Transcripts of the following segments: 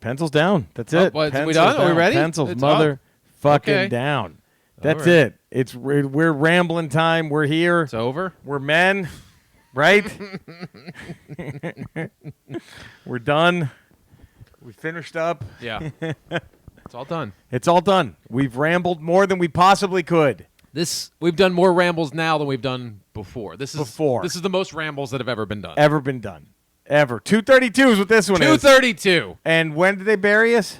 Pencils down. That's it. What, Pencils we done? down. Are we ready? Pencils It's motherfucking down. That's right. it. We're rambling time. We're here. It's over. We're men, right? We're done. We finished up. Yeah. It's all done. It's all done. We've rambled more than we possibly could. We've done more rambles now than we've done before. This is the most rambles that have ever been done. Ever been done. Ever. 232 is what this one is. 232. And when did they bury us?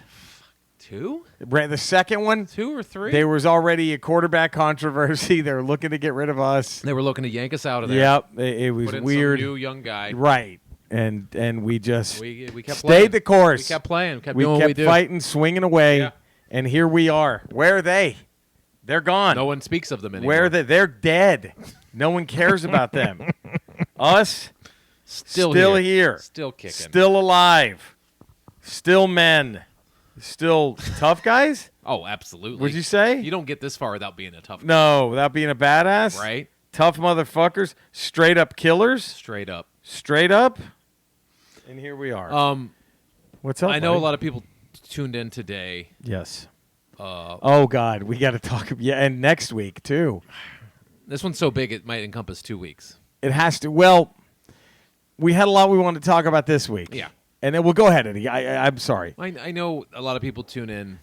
2? The second one? 2 or 3? There was already a quarterback controversy. They were looking to get rid of us. They were looking to yank us out of there. Yep. It was Put in weird. Some new young guy. Right. And we just we kept stayed playing. the course. We kept playing. Kept we doing kept what we do. fighting, swinging away. Yeah. And here we are. Where are they? They're gone. No one speaks of them anymore. Where are they? They're dead. No one cares about them. Us? Still here. Still kicking. Still alive. Still men. Still tough guys? Oh, absolutely. Would you say? You don't get this far without being a tough guy. No, without being a badass? Right? Tough motherfuckers. Straight up killers. Straight up. Straight up. And here we are. What's up? I know buddy? a lot of people tuned in today. Yes. Oh, God. We got to talk. Yeah, and next week, too. This one's so big it might encompass 2 weeks. It has to. Well, we had a lot we wanted to talk about this week. Yeah. And then we'll go ahead, Eddie. I'm sorry. I know a lot of people tune in,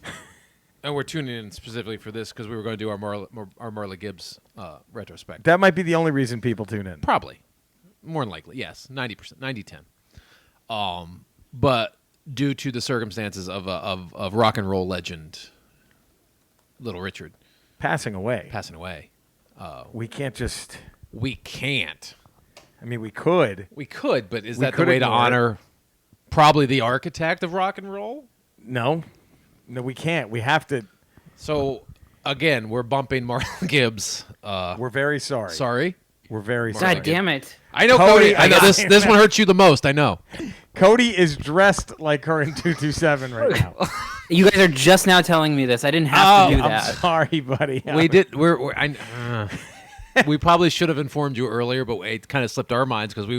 and we're tuning in specifically for this because we were going to do our Marla Gibbs retrospect. That might be the only reason people tune in. Probably. More than likely, yes. 90%, 90-10. But due to the circumstances of rock and roll legend Little Richard Passing away. we can't just... We can't. I mean, we could. We could, but is We that the could way to ignore it. honor probably the architect of rock and roll? No, we can't. We have to. So, again, we're bumping Marla Gibbs. We're very sorry. Sorry. We're very sorry. God damn it. I know, Cody, Cody. I know this one hurts you the most. I know. Cody is dressed like her in 227 right now. You guys are just now telling me this. I didn't have to do I'm that. sorry, buddy. We did. We probably should have informed you earlier, but it kind of slipped our minds because we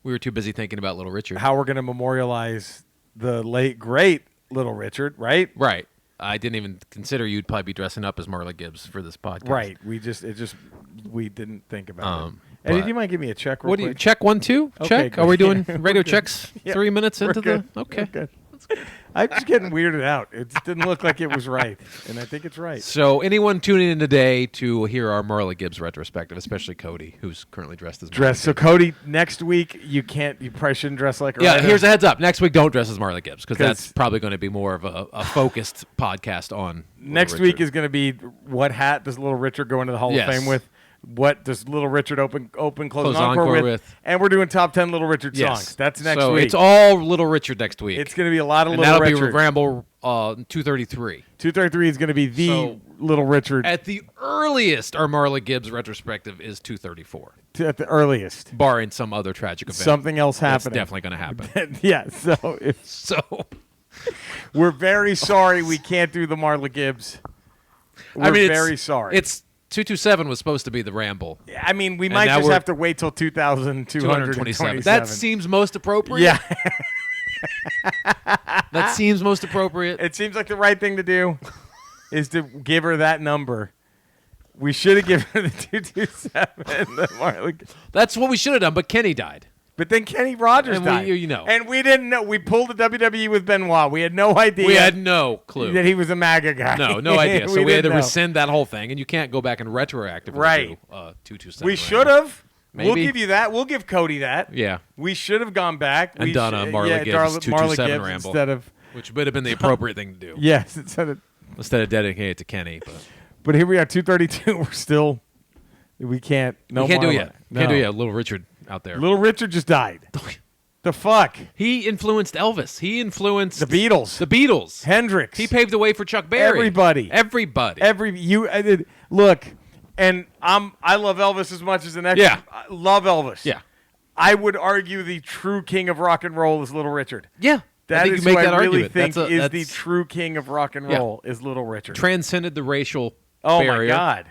were too busy thinking about Little Richard. How we're going to memorialize the late, great Little Richard, right? Right. I didn't even consider you'd probably be dressing up as Marla Gibbs for this podcast. Right. We didn't think about it. Eddie, do you mind giving me a check real What do quick? you check 1, 2? Okay, Check. good. Are we doing Yeah, radio we're good. checks Yeah, 3 minutes we're into good. the? Okay. We're good. I'm just getting weirded out. It didn't look like it was right, and I think it's right. So anyone tuning in today to hear our Marla Gibbs retrospective, especially Cody, who's currently dressed as Marla So Gibbs. Cody, next week you probably shouldn't dress like her. Yeah, either. here's a heads up. Next week, don't dress as Marla Gibbs because 'Cause- that's probably going to be more of a focused podcast on Next Little week Richard. is going to be what hat does Little Richard go into the Hall Yes. of Fame with? What does Little Richard open close Close encore encore with? with. And we're doing top 10 Little Richard Yes. songs. That's next so week. it's all Little Richard next week. It's going to be a lot of and Little that'll Richard. be Ramble 233. 233 is going to be the So- Little Richard At the earliest, our Marla Gibbs retrospective is 234, at the earliest. barring some other tragic event. Something else That's happening. definitely going to happen. Yeah, so So, we're very sorry we can't do the Marla Gibbs. We're very sorry. It's 227 was supposed to be the Ramble. I mean, we And might now just we're- have to wait till 2227. That seems most appropriate. Yeah. That seems most appropriate. It seems like the right thing to do is to give her that number. We should have given her the 227. The Marla Gibbs. That's what we should have done, but Kenny died. But then Kenny Rogers And died. you know. And we didn't know. We pulled the WWE with Benoit. We had no idea. We had no clue. that he was a MAGA guy. No idea. So we had to didn't know. rescind that whole thing, and you can't go back and retroactively Right. do 227. We should have. We'll Maybe. give you that. We'll give Cody that. Yeah. We should have gone back. And we done a Marla Gibbs Marla 227 Gibbs Ramble. instead of Which would have been the appropriate thing to do. yes, instead of dedicating it to Kenny. But here we are, 232. We're still. We can't. No, We can't do it Marla. yet. No. Can't do it yet. Little Richard out there. Little Richard just died. The fuck? He influenced Elvis. He influenced The Beatles. The Beatles. Hendrix. He paved the way for Chuck Berry. Everybody. I did look, and I love Elvis as much as the next. Yeah. I love Elvis. Yeah. I would argue the true king of rock and roll is Little Richard. Yeah. That I think is you make who that I really argument. think is the that's true king of rock and Yeah. roll is Little Richard. transcended the racial Oh barrier. my God!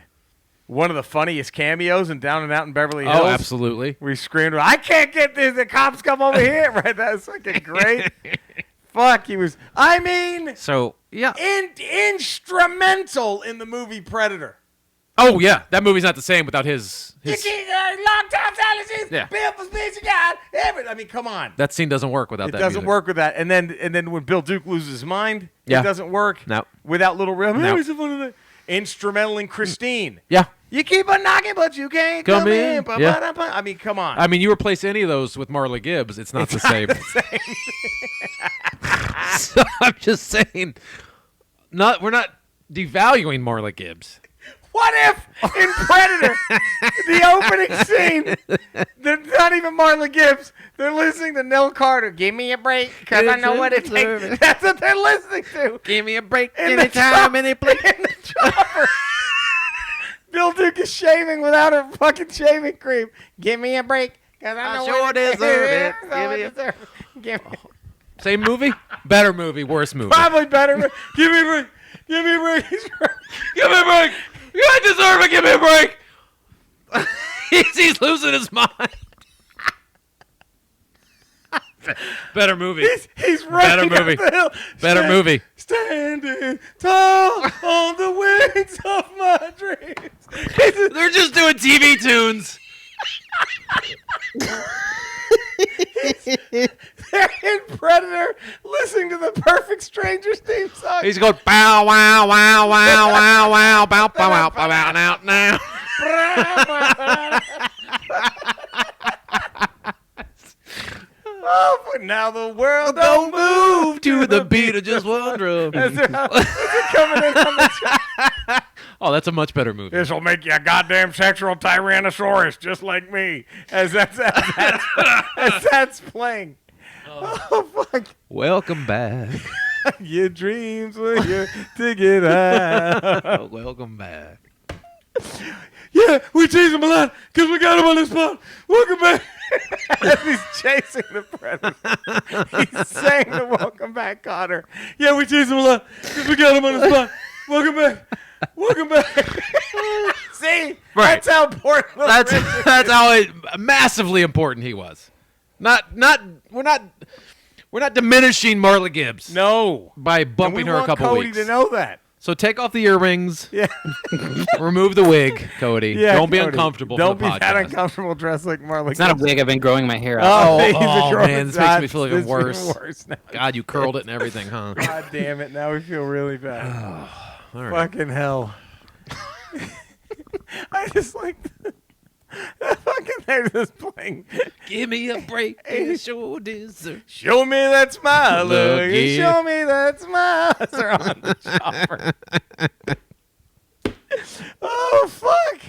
One of the funniest cameos in Down and Out in Beverly Hills. Oh, absolutely. We screamed, "I can't get this! The cops come over here!" Right? That's fucking great. fuck, he was. I mean, So yeah. instrumental in the movie Predator. Oh yeah, that movie's not the same without his. Long time allergies. Yeah. Bill for speech, you got everything. I mean, come on. That scene doesn't work without that. It doesn't music. work with that. And then when Bill Duke loses his mind, Yeah. it doesn't work. No. Without Little Real. No. Instrumental in Christine. Yeah. You keep on knocking, but you can't come in. Yeah. I mean, come on. I mean, you replace any of those with Marla Gibbs, it's not the same. So I'm just saying, we're not devaluing Marla Gibbs. What if in Predator, the opening scene, they're not even Marla Gibbs. They're listening to Nell Carter. Give me a break, because I know what it takes. That's what they're listening to. Give me a break anytime, any place. In the chopper. Bill Duke is shaving without her fucking shaving cream. Give me a break, because I know what it deserve takes. it. Give me Same movie? Better movie, worse movie. Probably better. Give me a break. Give me a break. Give me a break. You deserve it. Give me a break. He's losing his mind. Better movie. He's running Better movie. up the hill. Better movie. Standing tall on the wings of my dreams. They're just doing TV tunes. They're in Predator listening to the Perfect Strangers theme song. He's going bow wow wow wow wow wow bow bow wow bow wow now now. Oh, but now the world don't move to the beat of just one drum. As they're coming in on the track. Oh, that's a much better movie. This will make you a goddamn sexual tyrannosaurus, just like me. As that's playing. Oh fuck! Welcome back. Your dreams were your ticket out. Welcome back. Yeah, we chased him a lot because we got him on the spot. Welcome back. As he's chasing the Predator, he's saying the "Welcome back, Cotter." Yeah, we chased him a lot because we got him on the spot. Welcome back. Welcome back. See, Right. that's how important. That's how massively important he was. We're not diminishing Marla Gibbs. No, By and we bumping her a want couple Cody weeks. to know that. So take off the earrings. Yeah, Remove the wig, Cody. yeah. Don't be Cody. uncomfortable. Don't for be the that podcast. uncomfortable dressed like Marla. It's not a wig. I've been growing my hair out. Oh, Oh, he's a oh, grown- man, this makes me feel even This worse. even worse now. God, you curled it and everything, huh? God damn it! Now we feel really bad. All right. Fucking hell! I just like the fucking they're just playing. Give me a break. It sure deserves. Show me that smile, look. Look here. Show me that smile. They're on the chopper. Oh fuck!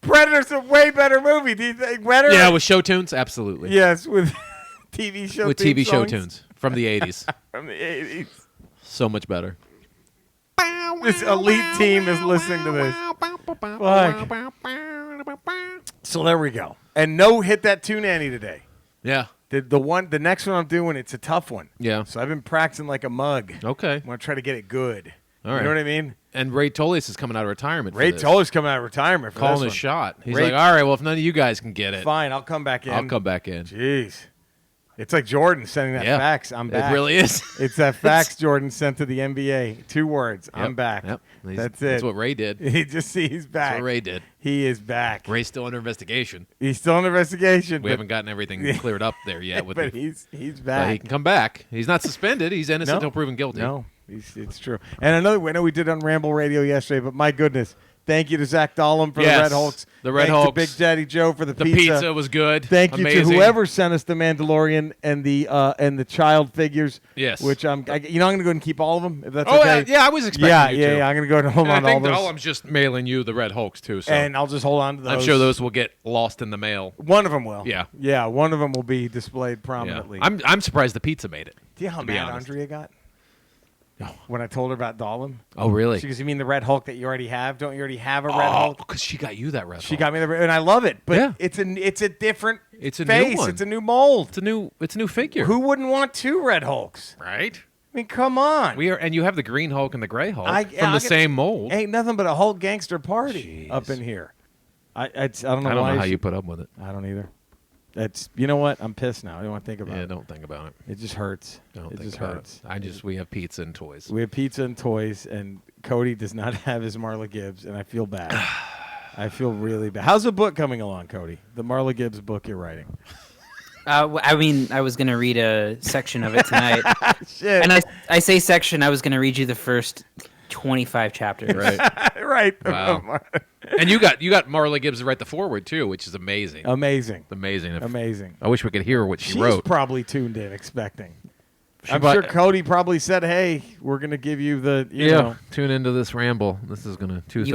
Predator's a way better movie. Do you think better? Yeah, with show tunes, absolutely. Yes, with TV show. With theme TV show songs tunes from the 80s. from the 80s. So much better. This elite team is listening to this. So there we go. And no hit that tune Annie today. Yeah. The next one I'm doing, it's a tough one. Yeah. So I've been practicing like a mug. Okay. I'm gonna try to get it good. All You right. know what I mean? And Ray Tolius is coming out of retirement. Ray for this. Toller's coming out of retirement for calling this his one. shot. He's Ray- like, all right, well, if none of you guys can get it, Fine, I'll come back in. I'll come back in. Jeez. It's like Jordan sending that Yeah. fax. I'm back. It really is. It's that fax Jordan sent to the NBA. 2 words. I'm Yep, back. Yep. That's it. That's what Ray did. He just he's That's back. what Ray did. He is back. Ray's still under investigation. He's still under investigation. We haven't gotten everything cleared up there yet. With but the, he's but back. he can come back. He's not suspended. He's innocent No. until proven guilty. No, it's true. And I know we did on Ramble Radio yesterday, but my goodness, thank you to Zach Dahlem for Yes, the Red Hulks. the Red Thanks Hulks. to Big Daddy Joe for the The pizza was good. Thank you to Amazing. whoever sent us the Mandalorian and the child figures. Yes. Which I'm going to go ahead and keep all of them if that's Oh, okay. yeah, I was expecting Yeah, you yeah, to. yeah. I'm going to go ahead and hold And on I to all think those. Dahlem's just mailing you the Red Hulks, too. So And I'll just hold on to those. I'm sure those will get lost in the mail. One of them will. Yeah. Yeah, one of them will be displayed Yeah. prominently. I'm surprised the pizza made it. Do you know how to be mad honest. Andrea got? No. When I told her about Dahlem? Oh, really? She goes, you mean the Red Hulk that you already have? Don't you already have a Red Oh, Hulk? because she got you that Red She Hulk. got me the and I love it, but Yeah. it's a different It's a new face. one. It's a new mold. It's a new figure. Who wouldn't want 2 Red Hulks? Right? I mean, come on. And you have the Green Hulk and the Gray Hulk I- from I'll the get- same mold. Ain't nothing but a Hulk gangster party Jeez. up in here. I don't know I don't why know how you put up with it. I don't either. You know what? I'm pissed now. I don't want to think about Yeah, it. don't think about it. It just hurts. Don't It think just about hurts. it. We have pizza and toys. We have pizza and toys, and Cody does not have his Marla Gibbs, and I feel bad. I feel really bad. How's the book coming along, Cody? The Marla Gibbs book you're writing. I was going to read a section of it tonight. Shit. And I say section, I was going to read you the first 25 chapters. Right. Right. Wow. And you got Marla Gibbs to write the foreword too, which is amazing. Amazing. Amazing. I wish we could hear what she She's wrote. probably tuned in expecting. I'm might- sure Cody probably said, "Hey, we're going to give you the you know." Tune into this ramble. This is gonna 2:32.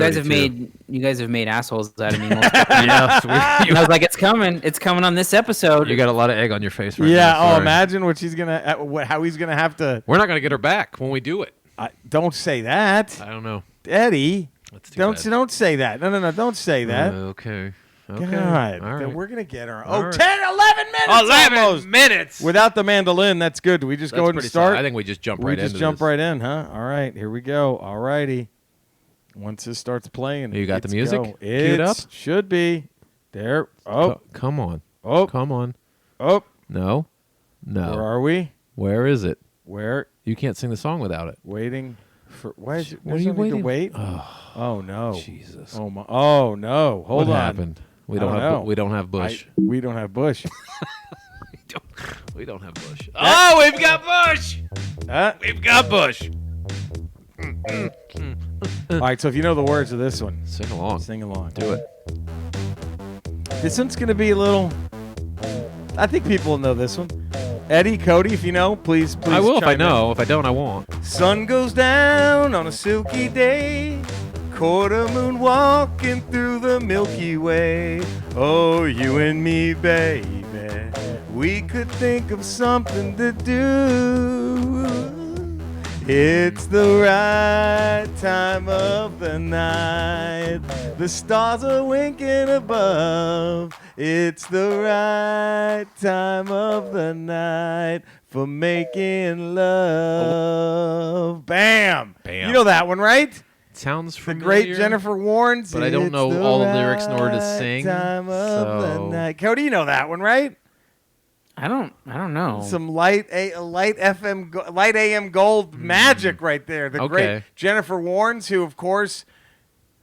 You guys have made assholes out of me. multiple times. Yeah, so And I was like, it's coming on this episode. you got a lot of egg on your face right Yeah. now. Oh, Sorry. imagine what she's gonna, how he's gonna have to. We're not gonna get her back when we do it. Don't say that, I don't know. Eddie. That's too Don't bad. don't say that. No. Don't say that. Okay. God, All right. we're gonna get her. All Oh, right. 10, 11 minutes. Almost. minutes. Without the mandolin, that's good. Do we just That's go ahead and pretty start? solid. I think we just jump we right just into jump this. right in, huh? All right, here we go. All righty. Once this starts playing, You got the it's music go. queued up? It should be there. Oh, Come on. oh, Come on. oh. No. Where No. are we? Where is it? Where? You can't sing the song without it. Waiting for? Why is it? What are there's you no need to waiting? wait. Oh no. Jesus. Oh my. Oh no. Hold what on. happened? We I don't don't have know. we don't have Bush. We don't have Bush. We don't have Bush. Oh, we've got Bush. Huh? We've got Bush. All right. So if you know the words of this one, Sing along. sing along. Do it. This one's gonna be a little. I think people will know this one. Eddie, Cody, if you know, please. I will if I chime in. know. If I don't, I won't. Sun goes down on a silky day, quarter moon walking through the Milky Way. Oh, you and me, baby, we could think of something to do. It's the right time of the night. The stars are winking above. It's the right time of the night for making love. Bam! Bam. You know that one, right? Sounds The familiar. great Jennifer Warnes. But I don't It's know the all the lyrics nor to right sing, Time of the so- night. Cody, you know that one, right? I don't know. Some light AM gold magic right there. The great Okay. Jennifer Warnes, who of course,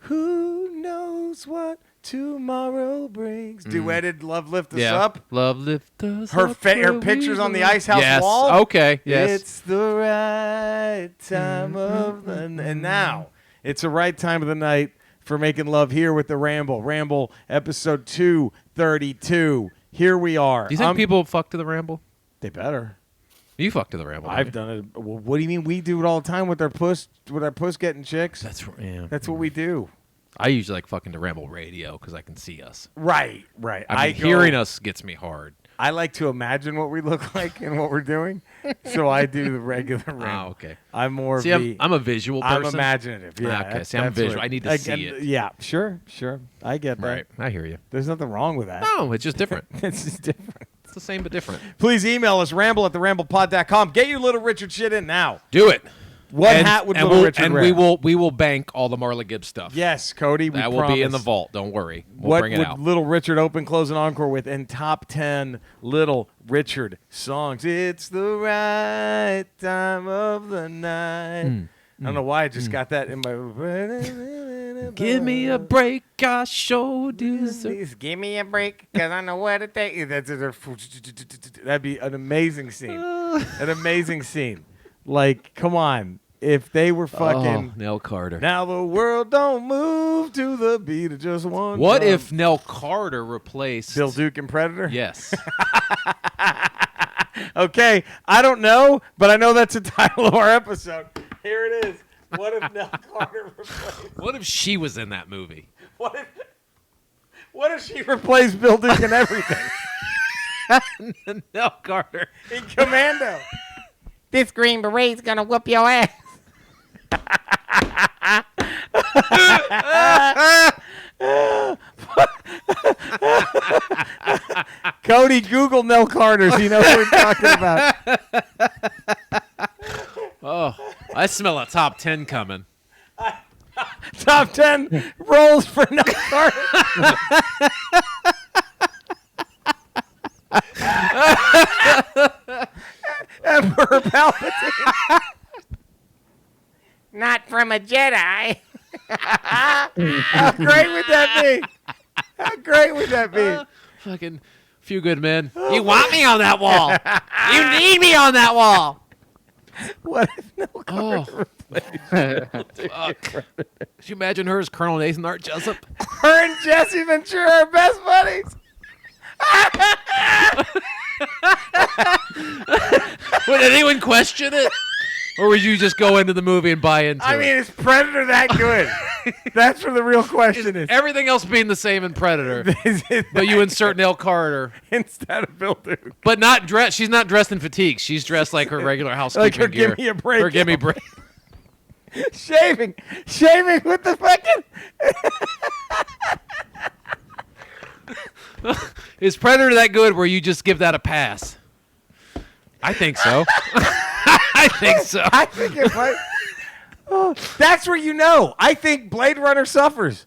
who knows what tomorrow brings. Duetted "Love Lift Us Yeah. Up." Love lift us Her up where her we pictures on the belong. ice house Yes. wall. Okay. Yes. It's the right time of the and now it's the right time of the night for making love here with the Ramble. Ramble episode 232. Here we are. Do you think people fuck to the ramble? They better. You fuck to the ramble. don't I've you? done it. Well, what do you mean? We do it all the time with our puss getting chicks. That's what we do. I usually like fucking to ramble radio because I can see us. Right. Hearing us gets me hard. I like to imagine what we look like and what we're doing, so I do the regular ramble. Oh, okay. I'm more of See, the. I'm a visual person. I'm imaginative. Yeah. Okay, see, I'm visual. I need to see it. Yeah. Sure. I get that. Right. I hear you. There's nothing wrong with that. No, it's just different. It's just different. It's the same but different. Please email us, ramble@theramblepod.com. Get your Little Richard shit in now. Do it. What and, hat would and Little we'll, Richard and wear? we will bank all the Marla Gibbs stuff. Yes, Cody. We that will be in the promise. vault. Don't worry. We'll What bring it would out. Little Richard open, close, and encore with in top 10 Little Richard songs? It's the right time of the night. I don't know why I just got that in my. Give me a break. I sure deserve. Please give me a break, because I know what it takes. That'd be an amazing scene. An amazing scene. Like, come on. If they were fucking. Oh, Nell Carter. Now the world don't move to the beat of just one. What drum. if Nell Carter replaced Bill Duke and Predator? Yes. Okay, I don't know, but I know that's the title of our episode. Here it is. What if Nell Carter replaced? What if she was in that movie? What if she replaced Bill Duke and everything Nell Carter. in Commando? This Green Beret's gonna whoop your ass. Cody, Google Nell Carter so you know what we're talking about. Oh, I smell a top 10 coming. Top 10 roles for Nell Carter. Palpatine. Not from a Jedi. How great would that be? How great would that be? Fucking few good men. You want me on that wall. You need me on that wall. What if Nell Oh, Carter fuck. Could you imagine her as Colonel Nathan Art Jessup? her and Jesse Ventura are best buddies? Would anyone question it? Or would you just go into the movie and buy into I it? mean, is Predator that good? That's where the real question is. Everything else being the same in Predator, but you insert Nell Carter. Instead of Bill Duke. But not dressed. She's not dressed in fatigues. She's dressed like her regular housekeeping Like her gear. give me a break. Her give me a break. Shaving with the fucking... Is Predator that good where you just give that a pass? I think so. I think so. I think it might... Oh, that's where you know. I think Blade Runner suffers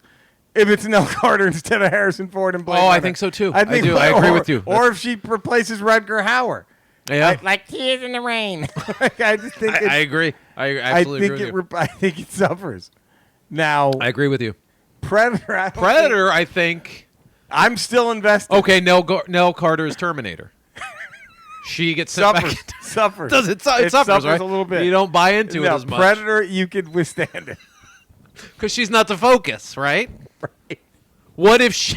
if it's Nell Carter instead of Harrison Ford and Blade Runner. I think so too. I think do. I agree with you. Or if she replaces Rutger Hauer. Yeah, Like tears in the rain. Like, I just think I agree. I absolutely agree with you. I think it suffers. Now, I agree with you. Predator. I don't Predator, I think. think- I'm still invested. Okay, Nell Carter is Terminator. She gets sent Suffers. back. Suffers. Does it suffers, right? a little bit. You don't buy into it No, as much Predator, you could withstand it. because she's not the focus, right? Right. What if she?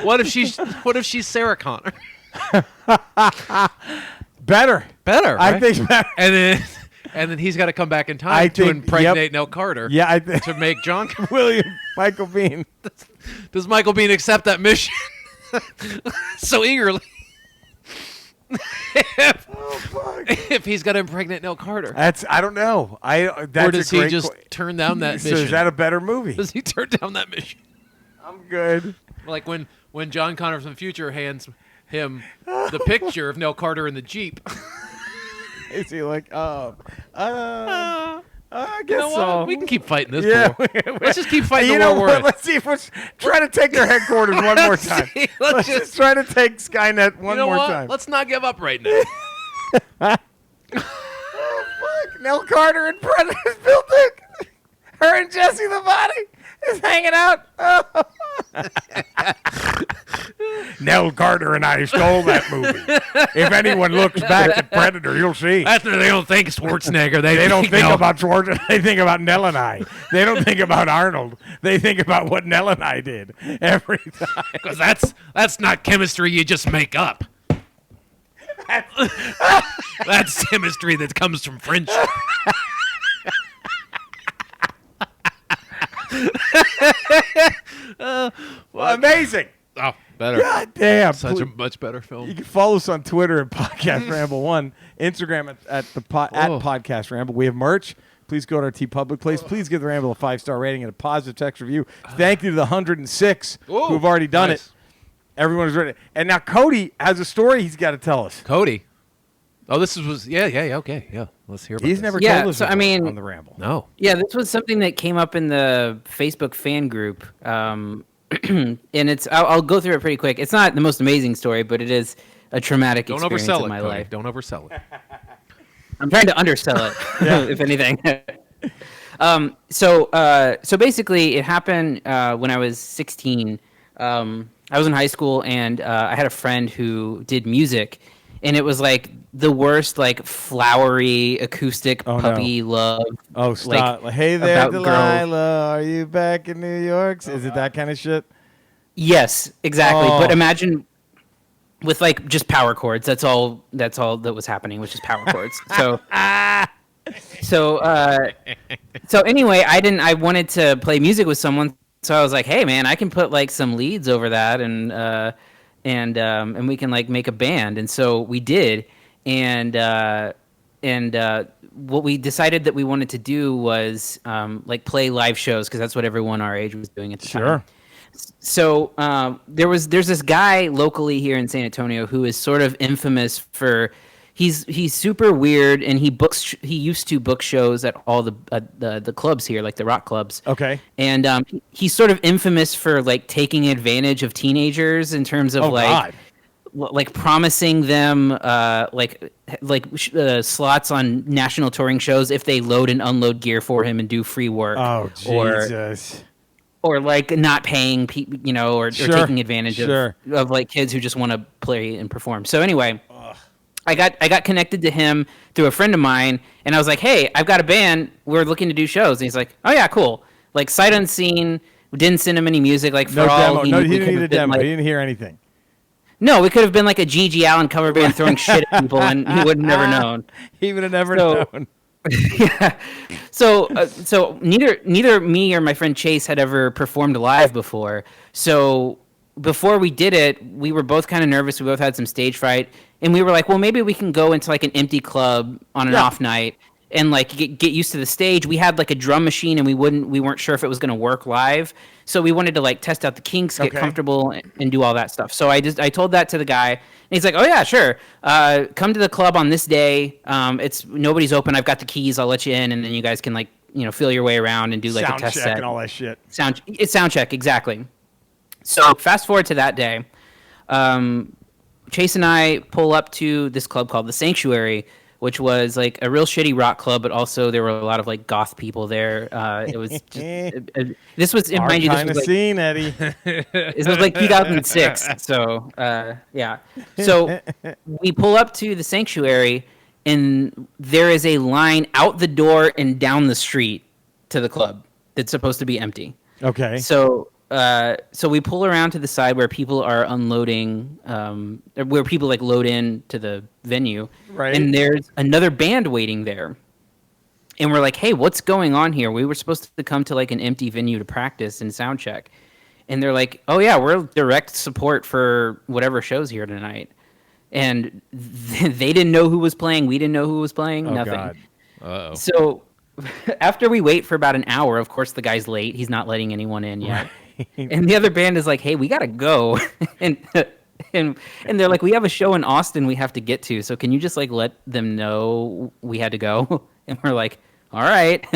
What if she's Sarah Connor? Better. Better, right? I think better. And then he's got to come back in time I to think- impregnate yep. Nell Carter. Yeah, I think To make John. Michael Biehn. Does Michael Biehn accept that mission so eagerly? Oh fuck. If he's got to impregnate Nell Carter, I don't know. That's or does a he great just turn down that So mission? is that a better movie? Does he turn down that mission? I'm good. Like when John Connor from the future hands him the picture of Nell Carter in the Jeep. Is he like, I guess You know so. what? We can keep fighting this. Yeah, war. Let's just keep fighting you the know war we're what? in. Let's see if we're try to take their headquarters one more Let's time. see. Let's just try to take Skynet one You know more what? time. Let's not give up right now. Oh fuck! Nell Carter and Predator's Bill Duke. Her and Jesse the Body is hanging out. Oh. Nell Carter and I stole that movie. If anyone looks back at Predator, you'll see. After they don't think Schwarzenegger, They don't think about Schwarzenegger. They think about Nell and I. They don't think about Arnold. They think about what Nell and I did every time. because that's not chemistry you just make up. That's chemistry that comes from friendship. Amazing. Oh, better. God damn. Such a Please- much better You film. can follow us on Twitter at Podcast Ramble 1, Instagram at Oh. Podcast Ramble. We have merch. Please go to our TeePublic place. Please give the Ramble a 5-star rating and a positive text review. Thank you to the 106 Whoa, who've already done nice. it. Everyone is ready. And now Cody has a story he's got to tell us. Cody. Oh, this was okay, yeah. Let's hear about He's this. never Yeah, told us so, I before mean- on the Ramble. No. Yeah, this was something that came up in the Facebook fan group, and I'll go through it pretty quick. It's not the most amazing story, but it is a traumatic Don't experience oversell in it, my Cody. life. Don't oversell it. I'm trying to undersell it, if anything. So basically, it happened when I was 16. I was in high school, and I had a friend who did music, and it was like the worst, like flowery acoustic Oh, no. puppy love. Oh, stop. Like, hey there, about girls. Delilah. Are you back in New York? Is it that kind of shit? Yes, exactly. Oh. But imagine with like just power chords. That's all that was happening, was just power chords. So anyway, I wanted to play music with someone, so I was like, hey man, I can put like some leads over that, and we can like make a band. And so we did, and what we decided that we wanted to do was like play live shows, because that's what everyone our age was doing at the time. So there's this guy locally here in San Antonio who is sort of infamous for he's super weird, and he used to book shows at all the clubs here, like the rock clubs. Okay. And he's sort of infamous for like taking advantage of teenagers in terms of God. like promising them slots on national touring shows if they load and unload gear for him and do free work. Oh, Jesus. Or like not paying people, or taking advantage of like kids who just want to play and perform. So anyway, I got connected to him through a friend of mine, and I was like, "Hey, I've got a band. We're looking to do shows." And he's like, "Oh yeah, cool." Like sight unseen. We didn't send him any music. Like for No all demo. he He didn't need a demo. like, He didn't hear anything. no, we could have been like a G.G. Allen cover band throwing shit at people, and he would have never known. He would have never known. Yeah. So neither me or my friend Chase had ever performed live before. So before we did it, we were both kind of nervous. We both had some stage fright, and we were like, well, maybe we can go into like an empty club on an off night and like get used to the stage. We had like a drum machine, and we weren't sure if it was going to work live. So we wanted to like test out the kinks, get comfortable, and do all that stuff. So I told that to the guy, and he's like, "Oh yeah, sure. Come to the club on this day. Nobody's open. I've got the keys. I'll let you in, and then you guys can like feel your way around and do like Sound a test check set and all that shit. Sound check exactly. So fast forward to that day. Chase and I pull up to this club called the Sanctuary, which was like a real shitty rock club, but also there were a lot of like goth people there. It was just, this was, Our mind you, this kind was of like, scene, Eddie. this was like 2006. So yeah. So we pull up to the Sanctuary, and there is a line out the door and down the street to the club that's supposed to be empty. Okay. So we pull around to the side where people are unloading, where people like load in to the venue, Right. and there's another band waiting there. And we're like, "Hey, what's going on here? We were supposed to come to like an empty venue to practice and sound check." And they're like, "Oh yeah, we're direct support for whatever show's here tonight." And they didn't know who was playing. We didn't know who was playing. Oh, nothing. God. Uh-oh. So after we wait for about an hour, of course the guy's late. He's not letting anyone in yet. And the other band is like, "Hey, we gotta go," and they're like, "We have a show in Austin we have to get to. So can you just like let them know we had to go?" And we're like, "All right."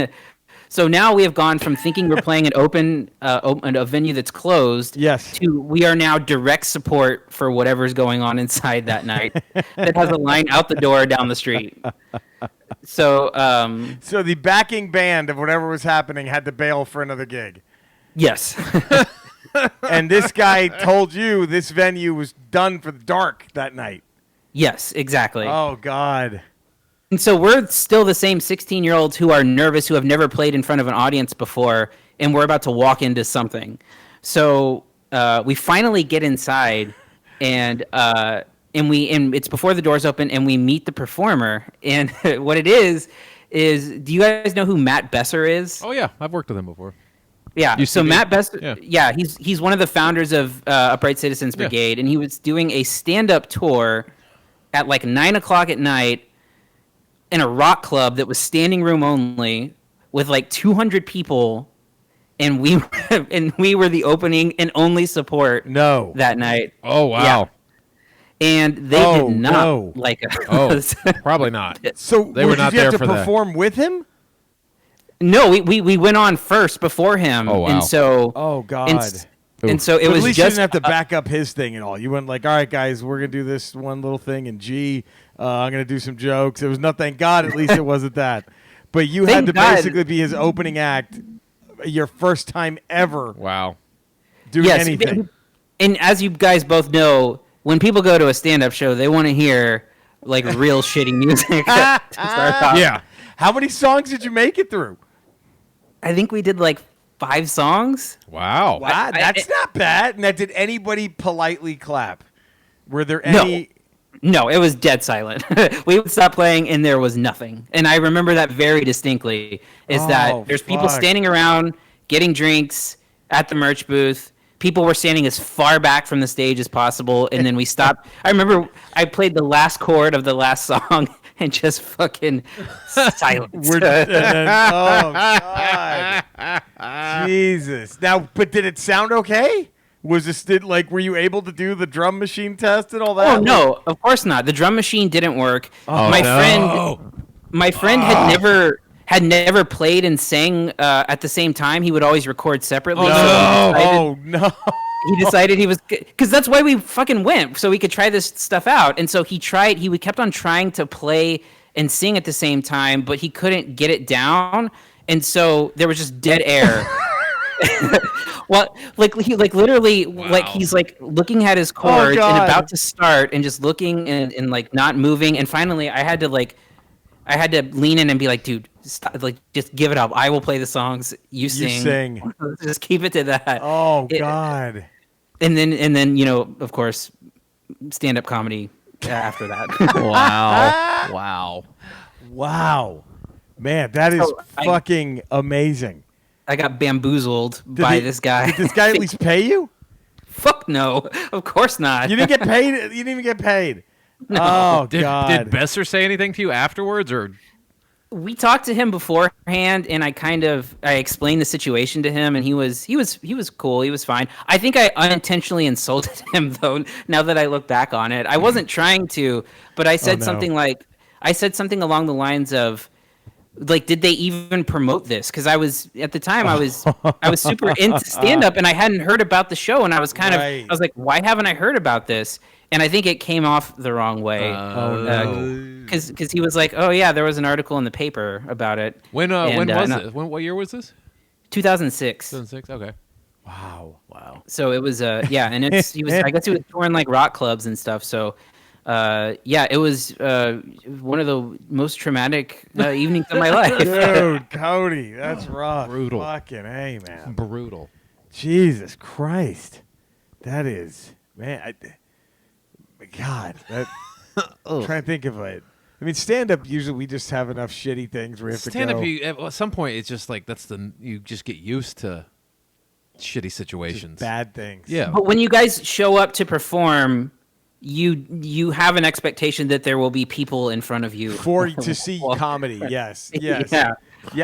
So now we have gone from thinking we're playing an a venue that's closed, Yes. to we are now direct support for whatever's going on inside that night that has a line out the door down the street. So So the backing band of whatever was happening had to bail for another gig. yes. And this guy told you this venue was done for the dark that night. Yes, exactly. Oh, God. And so we're still the same 16-year-olds who are nervous, who have never played in front of an audience before, and we're about to walk into something. So we finally get inside, and it's before the doors open, and we meet the performer. And what it is do you guys know who Matt Besser is? Oh yeah, I've worked with him before. Yeah. So UCB? Matt Besser, Yeah. he's one of the founders of Upright Citizens Brigade, and he was doing a stand-up tour at like 9:00 at night in a rock club that was standing room only with like 200 people, and we were the opening and only support that night. Oh wow. Yeah. And they did not like us. Oh, probably not. So They were not did you have there to for that. perform with him? No, we went on first before him. Oh, wow. And so Oh, God. and so it But was at least you just didn't have to back up his thing and all. You went like, all right, guys, we're going to do this one little thing, and I'm going to do some jokes. It was nothing. Thank God, at least it wasn't that. But you had Thank to God. basically be his opening act, your first time ever Wow. doing anything. And as you guys both know, when people go to a stand-up show, they want to hear like real shitty music to start off. Yeah. How many songs did you make it through? I think we did like 5 songs. Wow. Wow, that's not bad. Now, did anybody politely clap? Were there any? No, it was dead silent. We would stop playing, and there was nothing. And I remember that very distinctly. That there's people fuck. standing around getting drinks at the merch booth. People were standing as far back from the stage as possible, and then we stopped. I remember I played the last chord of the last song and just fucking silence. Oh, God. Jesus. Now, but did it sound okay? Was this were you able to do the drum machine test and all that? Oh no, of course not. The drum machine didn't work. Oh, My friend had never played and sang at the same time. He would always record separately. No. He decided he was, because that's why we fucking went, so we could try this stuff out. And so he kept on trying to play and sing at the same time, but he couldn't get it down. And so there was just dead air. Well, he literally he's looking at his chords and about to start and just looking and like not moving. And finally I had to lean in and be like, dude, stop, just give it up. I will play the songs. You sing. Just keep it to that. Oh God. And then of course, stand-up comedy after that. Wow. Man, that is fucking amazing. I got bamboozled by this guy. Did this guy at least pay you? Fuck no. Of course not. You didn't get paid? You didn't even get paid? No. Oh, God. Did Besser say anything to you afterwards, or? We talked to him beforehand, and I explained the situation to him, and he was cool. He was fine. I think I unintentionally insulted him, though. Now that I look back on it, I wasn't trying to, but I said something along the lines of, did they even promote this? Because at the time I was super into stand up, and I hadn't heard about the show, and I was I was like, why haven't I heard about this? And I think it came off the wrong way. Because he was like, oh yeah, there was an article in the paper about it. When was it? What year was this? 2006. 2006. Okay. Wow. So it was and I guess he was touring rock clubs and stuff. So it was one of the most traumatic evenings of my life. Dude, Cody, that's rough. Brutal. Fucking A, man. Brutal. Jesus Christ. That is, man. God, I'm trying to think of it. I mean, stand-up, usually we just have enough shitty things where we have to go. At some point, it's just you just get used to shitty situations. Just bad things. Yeah. But when you guys show up to perform, you have an expectation that there will be people in front of you. To see comedy, yes. Yeah.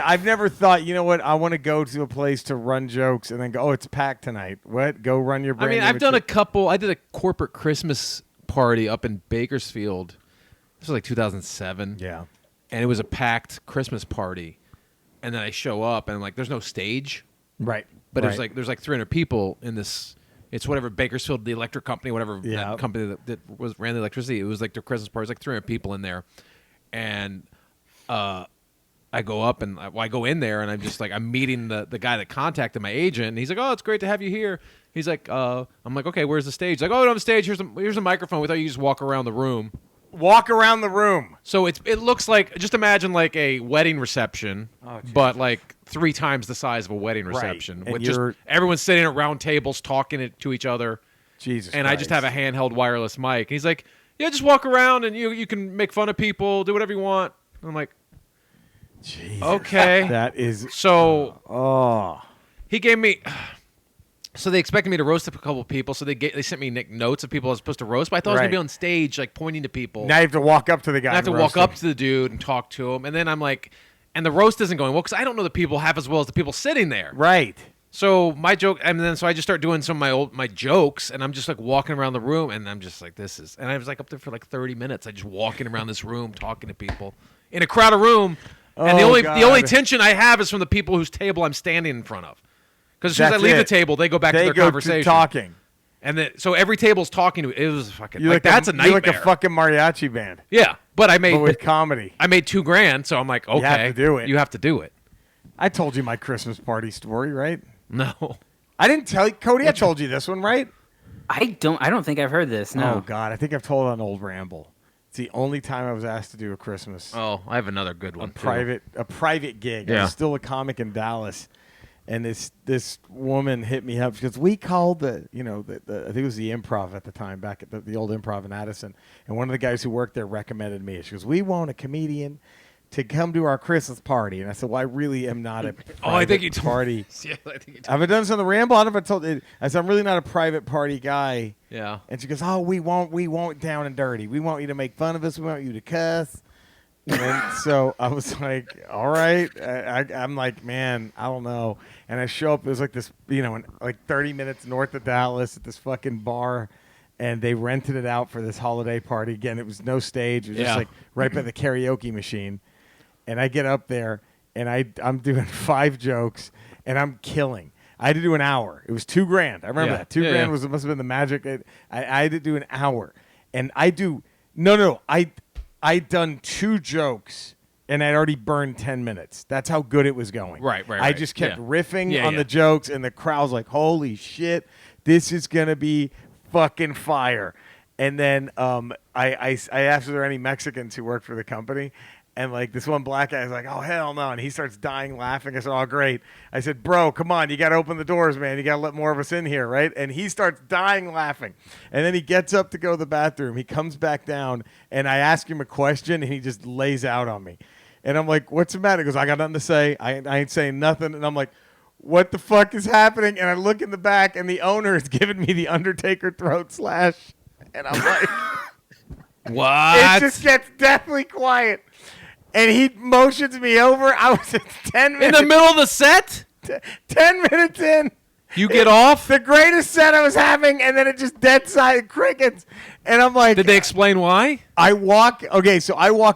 I've never thought, you know what, I want to go to a place to run jokes and then go, oh, it's packed tonight. What? Go run your brand. I've done a couple. I did a corporate Christmas party up in Bakersfield. This was 2007. Yeah. And it was a packed Christmas party. And then I show up and there's no stage. Right. But it was there's 300 people in this. It's whatever Bakersfield, the electric company, whatever that company that ran the electricity. It was their Christmas party. It was 300 people in there. And I go up and I go in there and I'm just I'm meeting the guy that contacted my agent. And he's like, oh, it's great to have you here. He's like, I'm like, okay, where's the stage? He's like, oh, on the stage. Here's a microphone. We thought you just walk around the room. Walk around the room. So it looks just imagine a wedding reception, but 3 times the size of a wedding reception. Right. With just everyone's sitting at round tables talking to each other. Jesus And Christ. I just have a handheld wireless mic. And he's like, yeah, just walk around and you can make fun of people, do whatever you want. And I'm like, Jesus. Okay. That is so. He gave me. So they expected me to roast a couple of people. So they sent me notes of people I was supposed to roast. But I thought I was gonna be on stage pointing to people. Now you have to walk up to the guy. I have to walk up to the dude and talk to him. And then I'm like, and the roast isn't going well because I don't know the people half as well as the people sitting there. Right. So my joke, and then so I just start doing some of my jokes, and I'm just walking around the room, and I'm just this is, and I was up there for 30 minutes. I just walking around this room talking to people in a crowded room. And the only tension I have is from the people whose table I'm standing in front of. Because as soon as I leave the table, they go back to their conversation. Talking. And so every table's talking to it. It was fucking that's a nightmare. You're like a fucking mariachi band. Yeah, but with comedy. I made $2,000, so I'm like, okay, you have to do it. You have to do it. I told you my Christmas party story, right? No, I didn't tell you, Cody. I told you this one, right? I don't think I've heard this. No. Oh God, I think I've told it on Old Ramble. It's the only time I was asked to do a Christmas. Oh, I have another good one. A private gig. Yeah. I was still a comic in Dallas, and this woman hit me up because we called the I think it was the Improv at the time, back at the old Improv in Addison, and one of the guys who worked there recommended me. She goes, "We want a comedian to come to our Christmas party," and I said, "Well, I really am not a I think you party." Yeah, I think you told Have I done this on the Ramble? I don't know if I told it. I said, "I'm really not a private party guy." Yeah. And she goes, "Oh, we want down and dirty. We want you to make fun of us. We want you to cuss. And so I was like, all right. I'm like, man, I don't know. And I show up. It was like this, like 30 minutes north of Dallas at this fucking bar. And they rented it out for this holiday party. Again, it was no stage. It was just like right by the karaoke machine. And I get up there, and I'm doing 5 jokes, and I'm killing. I had to do an hour. It was $2,000. I remember that. $2,000 must have been the magic. I had to do an hour. And I done 2 jokes, and I'd already burned 10 minutes. That's how good it was going. Right. I just kept riffing on the jokes, and the crowd's like, holy shit, this is going to be fucking fire. And then I asked if there were any Mexicans who worked for the company. And like this one black guy is like, oh, hell no. And he starts dying laughing. I said, oh, great. I said, bro, come on. You got to open the doors, man. You got to let more of us in here, right? And he starts dying laughing. And then he gets up to go to the bathroom. He comes back down, and I ask him a question, and he just lays out on me. And I'm like, what's the matter? He goes, I got nothing to say. I ain't saying nothing. And I'm like, what the fuck is happening? And I look in the back, and the owner is giving me the Undertaker throat slash. And I'm like, what? It just gets deathly quiet. And he motions me over. I was at 10 minutes. In the middle of the set? 10 minutes in. You get off? The greatest set I was having, and then it just dead silent crickets. And I'm like... Did they explain why? I walk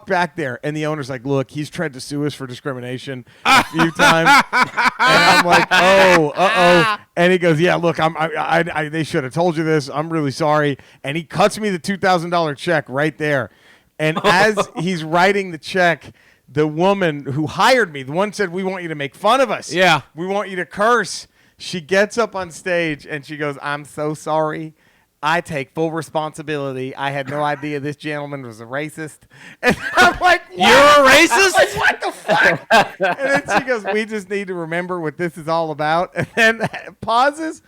back there, and the owner's like, look, he's tried to sue us for discrimination a few times. And I'm like, oh, uh-oh. And he goes, yeah, look, they should have told you this. I'm really sorry. And he cuts me the $2,000 check right there. And as he's writing the check, the woman who hired me, the one said, we want you to make fun of us. Yeah. We want you to curse. She gets up on stage, and she goes, I'm so sorry. I take full responsibility. I had no idea this gentleman was a racist. And I'm like, what? You're a racist? I'm like, what the fuck? And then she goes, we just need to remember what this is all about. And then pauses.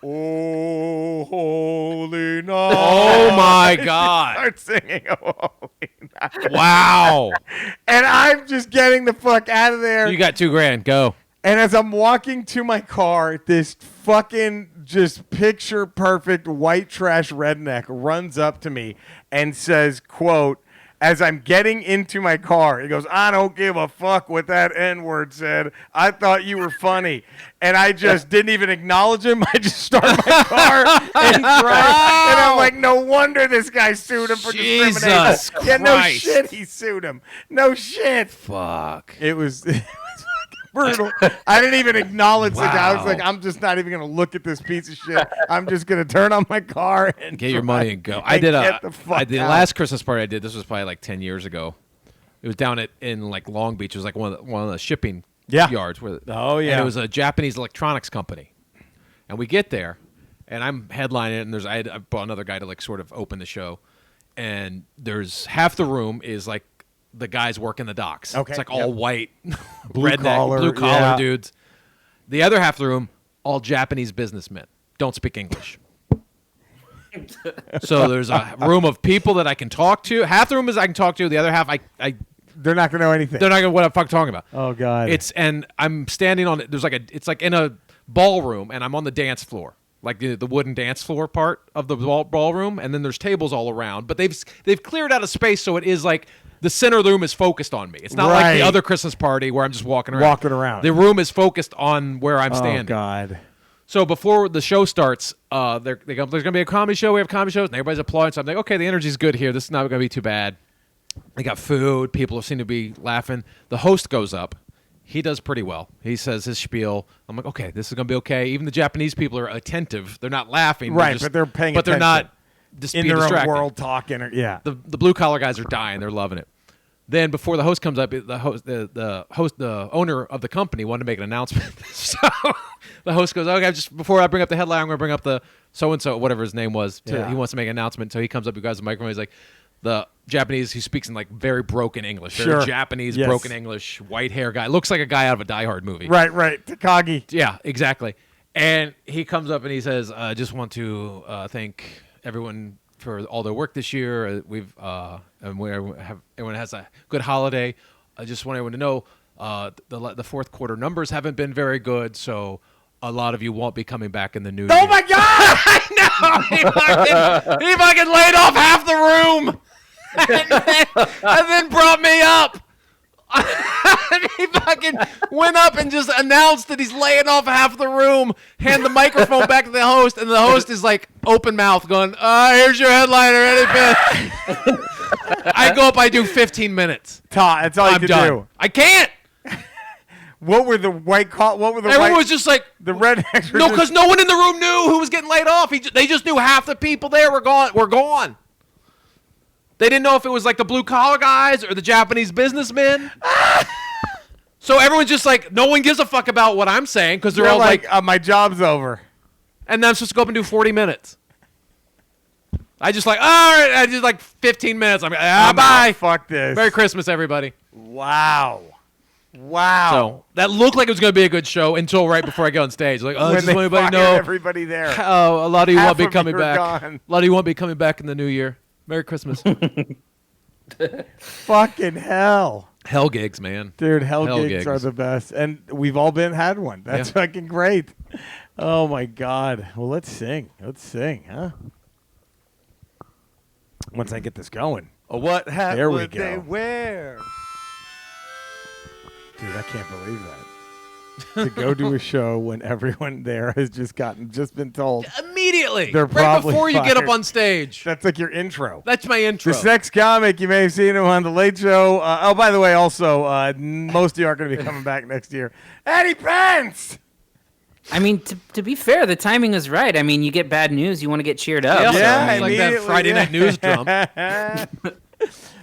Oh, holy night. Oh, my God. Start singing, oh, holy night. Wow. And I'm just getting the fuck out of there. You got $2,000. Go. And as I'm walking to my car, this fucking just picture perfect white trash redneck runs up to me and says, quote, as I'm getting into my car, he goes, I don't give a fuck what that N-word said. I thought you were funny. And I just didn't even acknowledge him. I just started my car and drive. And I'm like, no wonder this guy sued him for discrimination. Jesus Yeah, no Christ. shit, he sued him. No shit. Fuck. It was brutal. I didn't even acknowledge the guy. I was Wow. like, I'm just not even going to look at this piece of shit. I'm just going to turn on my car and Get your drive money and go. and get the fuck the out. last Christmas party I did, this was probably like 10 years ago. It was down in like Long Beach. It was like one of the shipping yards. Oh, yeah. And it was a Japanese electronics company. And we get there, and I'm headlining it, and I brought another guy to like sort of open the show. And there's half the room is like the guys working the docks. Okay. It's like all white, Blue blue collar yeah. dudes. The other half of the room, all Japanese businessmen. Don't speak English. So there's a room of people that I can talk to. Half the room is I can talk to. The other half, They're not going to know anything. they're not gonna what the fuck talking about. Oh, God. And I'm standing on it. There's it's like in a ballroom, and I'm on the dance floor, like the wooden dance floor part of the ballroom, and then there's tables all around. But they've cleared out a space so it is like the center of the room is focused on me. It's not like the other Christmas party where I'm just walking around. The room is focused on where I'm standing. Oh, God. So before the show starts, there's going to be a comedy show. We have comedy shows, and everybody's applauding. So I'm like, okay, the energy's good here. This is not going to be too bad. They got food. People seem to be laughing. The host goes up. He does pretty well. He says his spiel. I'm like, okay, this is going to be okay. Even the Japanese people are attentive. They're not laughing. Right, but they're paying But they're attention. not just In being their own distracted. world talking. Yeah. The blue-collar guys are dying. They're loving it. Then before the host comes up, the owner of the company wanted to make an announcement. So the host goes, okay, just before I bring up the headline, I'm going to bring up the so-and-so, whatever his name was. He wants to make an announcement. So he comes up, he grabs the microphone. He's like, the Japanese, he speaks in like very broken English. Very Japanese, broken English, white hair guy. Looks like a guy out of a Die Hard movie. Right. Takagi. Yeah, exactly. And he comes up and he says, I just want to thank everyone for all their work this year. Everyone has a good holiday. I just want everyone to know the fourth quarter numbers haven't been very good, so a lot of you won't be coming back in the new year. Oh, my God! I know! He fucking laid off half the room! and then brought me up. And he fucking went up and just announced that he's laying off half the room, hand the microphone back to the host, and the host is like open mouth going, here's your headliner, Eddie Finn. I go up, I do 15 minutes. Todd, that's all you I'm can done. do. I can't. What were the white What were the Everyone white, was just like, the rednecks? no, because no one in the room knew who was getting laid off. They just knew half the people there were gone. They didn't know if it was like the blue collar guys or the Japanese businessmen. So everyone's just like, no one gives a fuck about what I'm saying because they're all like, my job's over. and then I'm supposed to go up and do 40 minutes. I just like, all right, I did like 15 minutes. I'm like, bye. Fuck this. Merry Christmas, everybody. Wow. So that looked like it was going to be a good show until right before I go on stage. Like, when just they let everybody fired know. everybody there. A lot of you Half won't be of coming you are back. gone. A lot of you won't be coming back in the new year. Merry Christmas. Fucking hell. Hell gigs, man. Dude, hell gigs gigs are the best. And we've all had one. That's fucking great. Oh, my God. Well, let's sing. Huh? Once I get this going. What hat There we would they go. wear? Dude, I can't believe that. To go to a show when everyone there has just been told. Immediately. They're right probably before you get up fired. on stage. That's like your intro. That's my intro. This next comic, you may have seen him on The Late Show. By the way, also, most of you aren't going to be coming back next year. Eddie Pence! I mean, to be fair, the timing is right. I mean, you get bad news, you want to get cheered up. Yeah, like that immediately, Friday night news drum.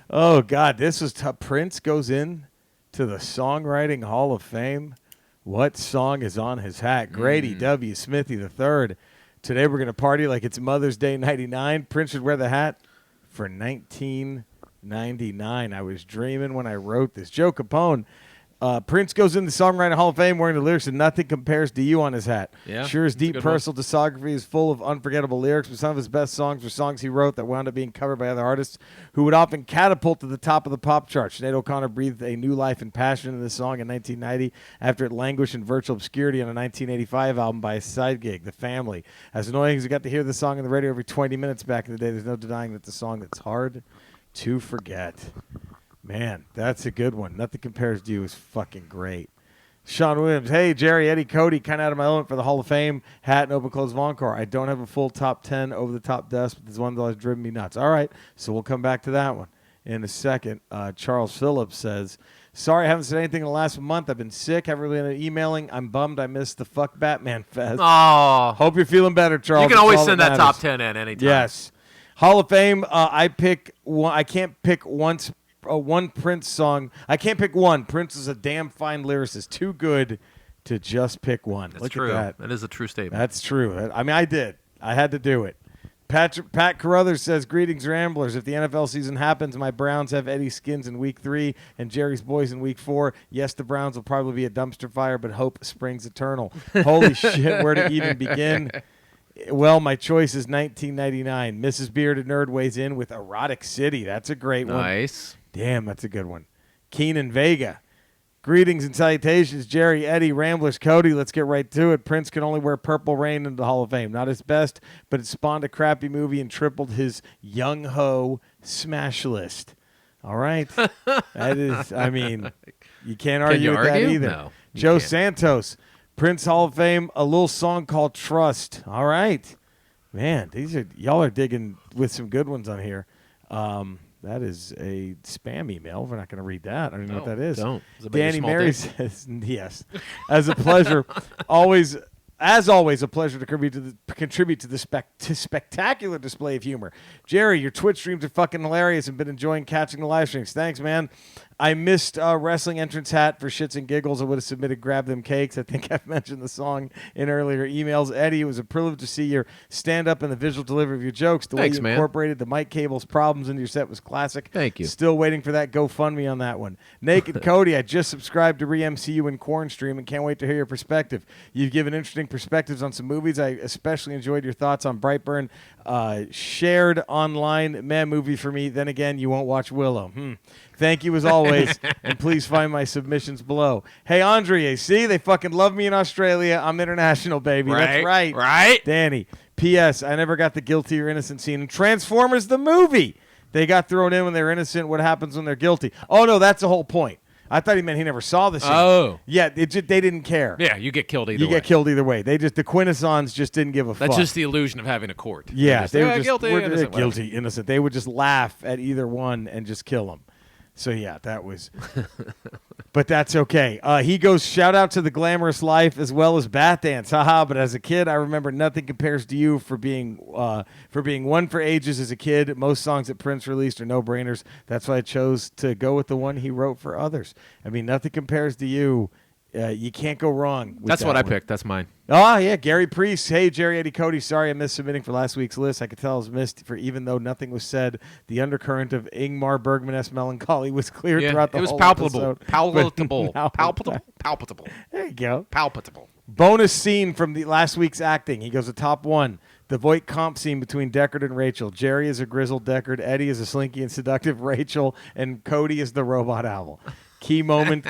Oh, God, this was tough. Prince goes in to the Songwriting Hall of Fame. What song is on his hat? Grady W. Smithy III. Today we're going to party like it's Mother's Day 99. Prince should wear the hat for 1999. I was dreaming when I wrote this. Joe Capone. Prince goes in the Songwriting Hall of Fame wearing the lyrics of Nothing Compares to You on his hat. Yeah, Sure, his that's a deep good one. personal discography is full of unforgettable lyrics, but some of his best songs were songs he wrote that wound up being covered by other artists who would often catapult to the top of the pop chart. Sinead O'Connor breathed a new life and passion into this song in 1990 after it languished in virtual obscurity on a 1985 album by his side gig, The Family. As annoying as we got to hear the song on the radio every 20 minutes back in the day, there's no denying that the song that's hard to forget. Man, that's a good one. Nothing Compares to You is fucking great. Sean Williams, hey, Jerry, Eddie, Cody, kind of out of my element for the Hall of Fame hat and open close encore. I don't have a full top 10 over the top desk, but this one that has driven me nuts. All right, so we'll come back to that one in a second. Charles Phillips says, sorry I haven't said anything in the last month. I've been sick, haven't really been emailing. I'm bummed I missed the Fuck Batman Fest. Oh. Hope you're feeling better, Charles. You can That's always all send that that top matters. 10 in anytime. Yes. Hall of Fame, I pick one. I can't pick one Prince song. I can't pick one. Prince is a damn fine lyricist. Too good to just pick one. That's Look true. at that. That is a true statement. That's true. I mean, I did. I had to do it. Pat Carruthers says, greetings, Ramblers. If the NFL season happens, my Browns have Eddie Skins in Week 3 and Jerry's Boys in Week 4. Yes, the Browns will probably be a dumpster fire, but hope springs eternal. Holy shit, where to even begin? Well, my choice is 1999. Mrs. Bearded Nerd weighs in with Erotic City. That's a great one. Nice. Damn, that's a good one. Keenan Vega. Greetings and salutations, Jerry, Eddie, Ramblers, Cody. Let's get right to it. Prince can only wear Purple Rain into the Hall of Fame. Not his best, but it spawned a crappy movie and tripled his Young Ho smash list. All right. That is, I mean, you can't argue with that either. No, you Joe can't. Santos. Prince Hall of Fame, a little song called Trust. All right. Man, y'all are digging with some good ones on here. That is a spam email. We're not going to read that. I don't know what that is. Don't. Is it about your Danny small Mary dick? says, yes. As a pleasure, as always, a pleasure to contribute to the spectacular display of humor. Jerry, your Twitch streams are fucking hilarious and been enjoying catching the live streams. Thanks, man. I missed wrestling entrance hat for shits and giggles. I would have submitted Grab Them Cakes. I think I've mentioned the song in earlier emails. Eddie, it was a privilege to see your stand-up and the visual delivery of your jokes. The Thanks, way you man. incorporated the mic cables problems into your set was classic. Thank you. Still waiting for that GoFundMe on that one. Naked Cody, I just subscribed to Re-MCU and Corn Stream and can't wait to hear your perspective. You've given interesting perspectives on some movies. I especially enjoyed your thoughts on Brightburn. Shared online man movie for me. Then again, you won't watch Willow. Thank you as always, and please find my submissions below. Hey, Andre, see, they fucking love me in Australia. I'm international, baby. That's right. Right. Danny, P.S. I never got the guilty or innocent scene in Transformers the movie. They got thrown in when they're innocent. What happens when they're guilty? Oh, no, that's the whole point. I thought he meant he never saw the scene. Oh. Yeah, they didn't care. Yeah, you get killed either You way. get killed either way. The Quintessons just didn't give a fuck. That's just the illusion of having a court. Yeah, They were were just guilty, we're innocent, whatever. guilty, innocent. They would just laugh at either one and just kill them. So yeah, that was. But that's okay. He goes, shout out to The Glamorous Life as well as Bat Dance. Haha, but as a kid, I remember Nothing Compares to You for being one for ages as a kid. Most songs that Prince released are no-brainers. That's why I chose to go with the one he wrote for others. I mean, Nothing Compares to You. You can't go wrong with That's that what I one. picked. That's mine. Oh, yeah, Gary Priest. Hey, Jerry, Eddie, Cody. Sorry I missed submitting for last week's list. I could tell I was missed for even though nothing was said. The undercurrent of Ingmar Bergman-esque melancholy was clear throughout the it was whole palpable. episode. Palpable. Now- Palpable. There you go. Palpable. Bonus scene from the last week's acting. He goes to top one. The Voight comp scene between Deckard and Rachel. Jerry is a grizzled Deckard. Eddie is a slinky and seductive Rachel. And Cody is the robot owl. Key moment,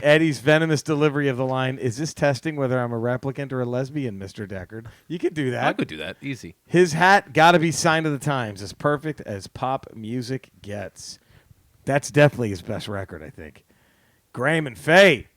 Eddie's venomous delivery of the line, is this testing whether I'm a replicant or a lesbian, Mr. Deckard? You could do that. I could do that. Easy. His hat got to be sign of the times, as perfect as pop music gets. That's definitely his best record, I think. Graham and Faye.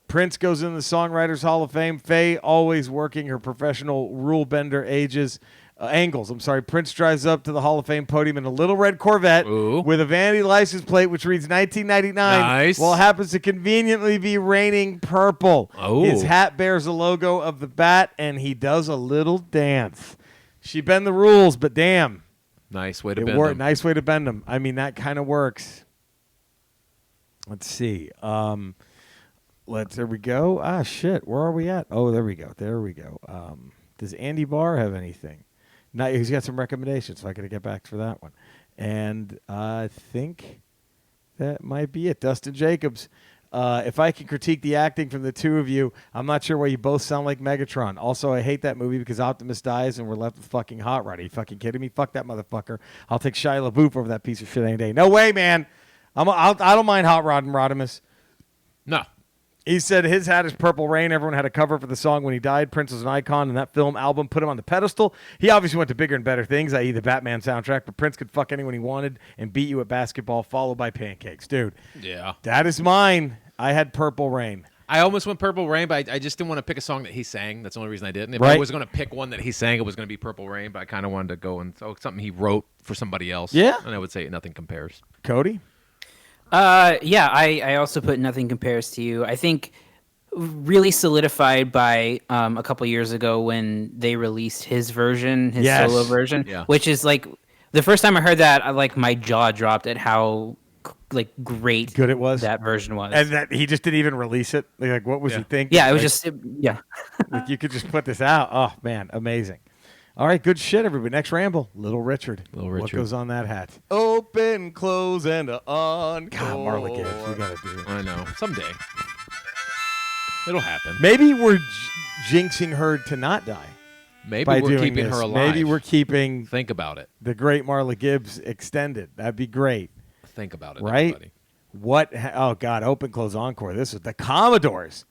Prince goes into the Songwriters Hall of Fame. Faye always working her professional rule bender angles. Prince drives up to the Hall of Fame podium in a little red Corvette Ooh. with a vanity license plate which reads 1999. Nice. While it happens to conveniently be raining purple. Oh. His hat bears the logo of the bat, and he does a little dance. She bend the rules, but damn, Nice way to it bend worked. them. Nice way to bend them. I mean, that kind of works. Let's see. There we go. Ah, shit. Where are we at? Oh, there we go. Does Andy Barr have anything? No, he's got some recommendations, so I got to get back for that one. And I think that might be it. Dustin Jacobs. If I can critique the acting from the two of you, I'm not sure why you both sound like Megatron. Also, I hate that movie because Optimus dies and we're left with fucking Hot Rod. Are you fucking kidding me? Fuck that motherfucker. I'll take Shia LaBeouf over that piece of shit any day. No way, man. I don't mind Hot Rod and Rodimus. No. He said his hat is Purple Rain. Everyone had a cover for the song when he died. Prince was an icon, and that film album put him on the pedestal. He obviously went to bigger and better things, i.e. the Batman soundtrack, but Prince could fuck anyone he wanted and beat you at basketball, followed by pancakes. Dude, Yeah. that is mine. I had Purple Rain. I almost went Purple Rain, but I just didn't want to pick a song that he sang. That's the only reason I didn't. If Right. I was going to pick one that he sang, it was going to be Purple Rain, but I kind of wanted to go and something he wrote for somebody else. Yeah. And I would say Nothing Compares. Cody? Yeah, I also put Nothing Compares to You. I think really solidified by a couple years ago when they released his version, his Yes. solo version, Yeah. which is like the first time I heard that, my jaw dropped at how great Good it was. that version was. And that he just didn't even release it. Like, what was he thinking? yeah, it was Like, just yeah. like, you could just put this out. Oh, man, amazing. All right, good shit, everybody. Next Ramble, Little Richard. Little What Richard. goes on that hat? Open, close, and on. God, Marla Gibbs, we got to do it. I know. Someday. It'll happen. Maybe we're jinxing her to not die Maybe by we're doing keeping this. her alive. Maybe we're keeping Think about it. the great Marla Gibbs extended. That'd be great, Think about it, right? everybody. Oh, God, open, close, encore. This is the Commodores.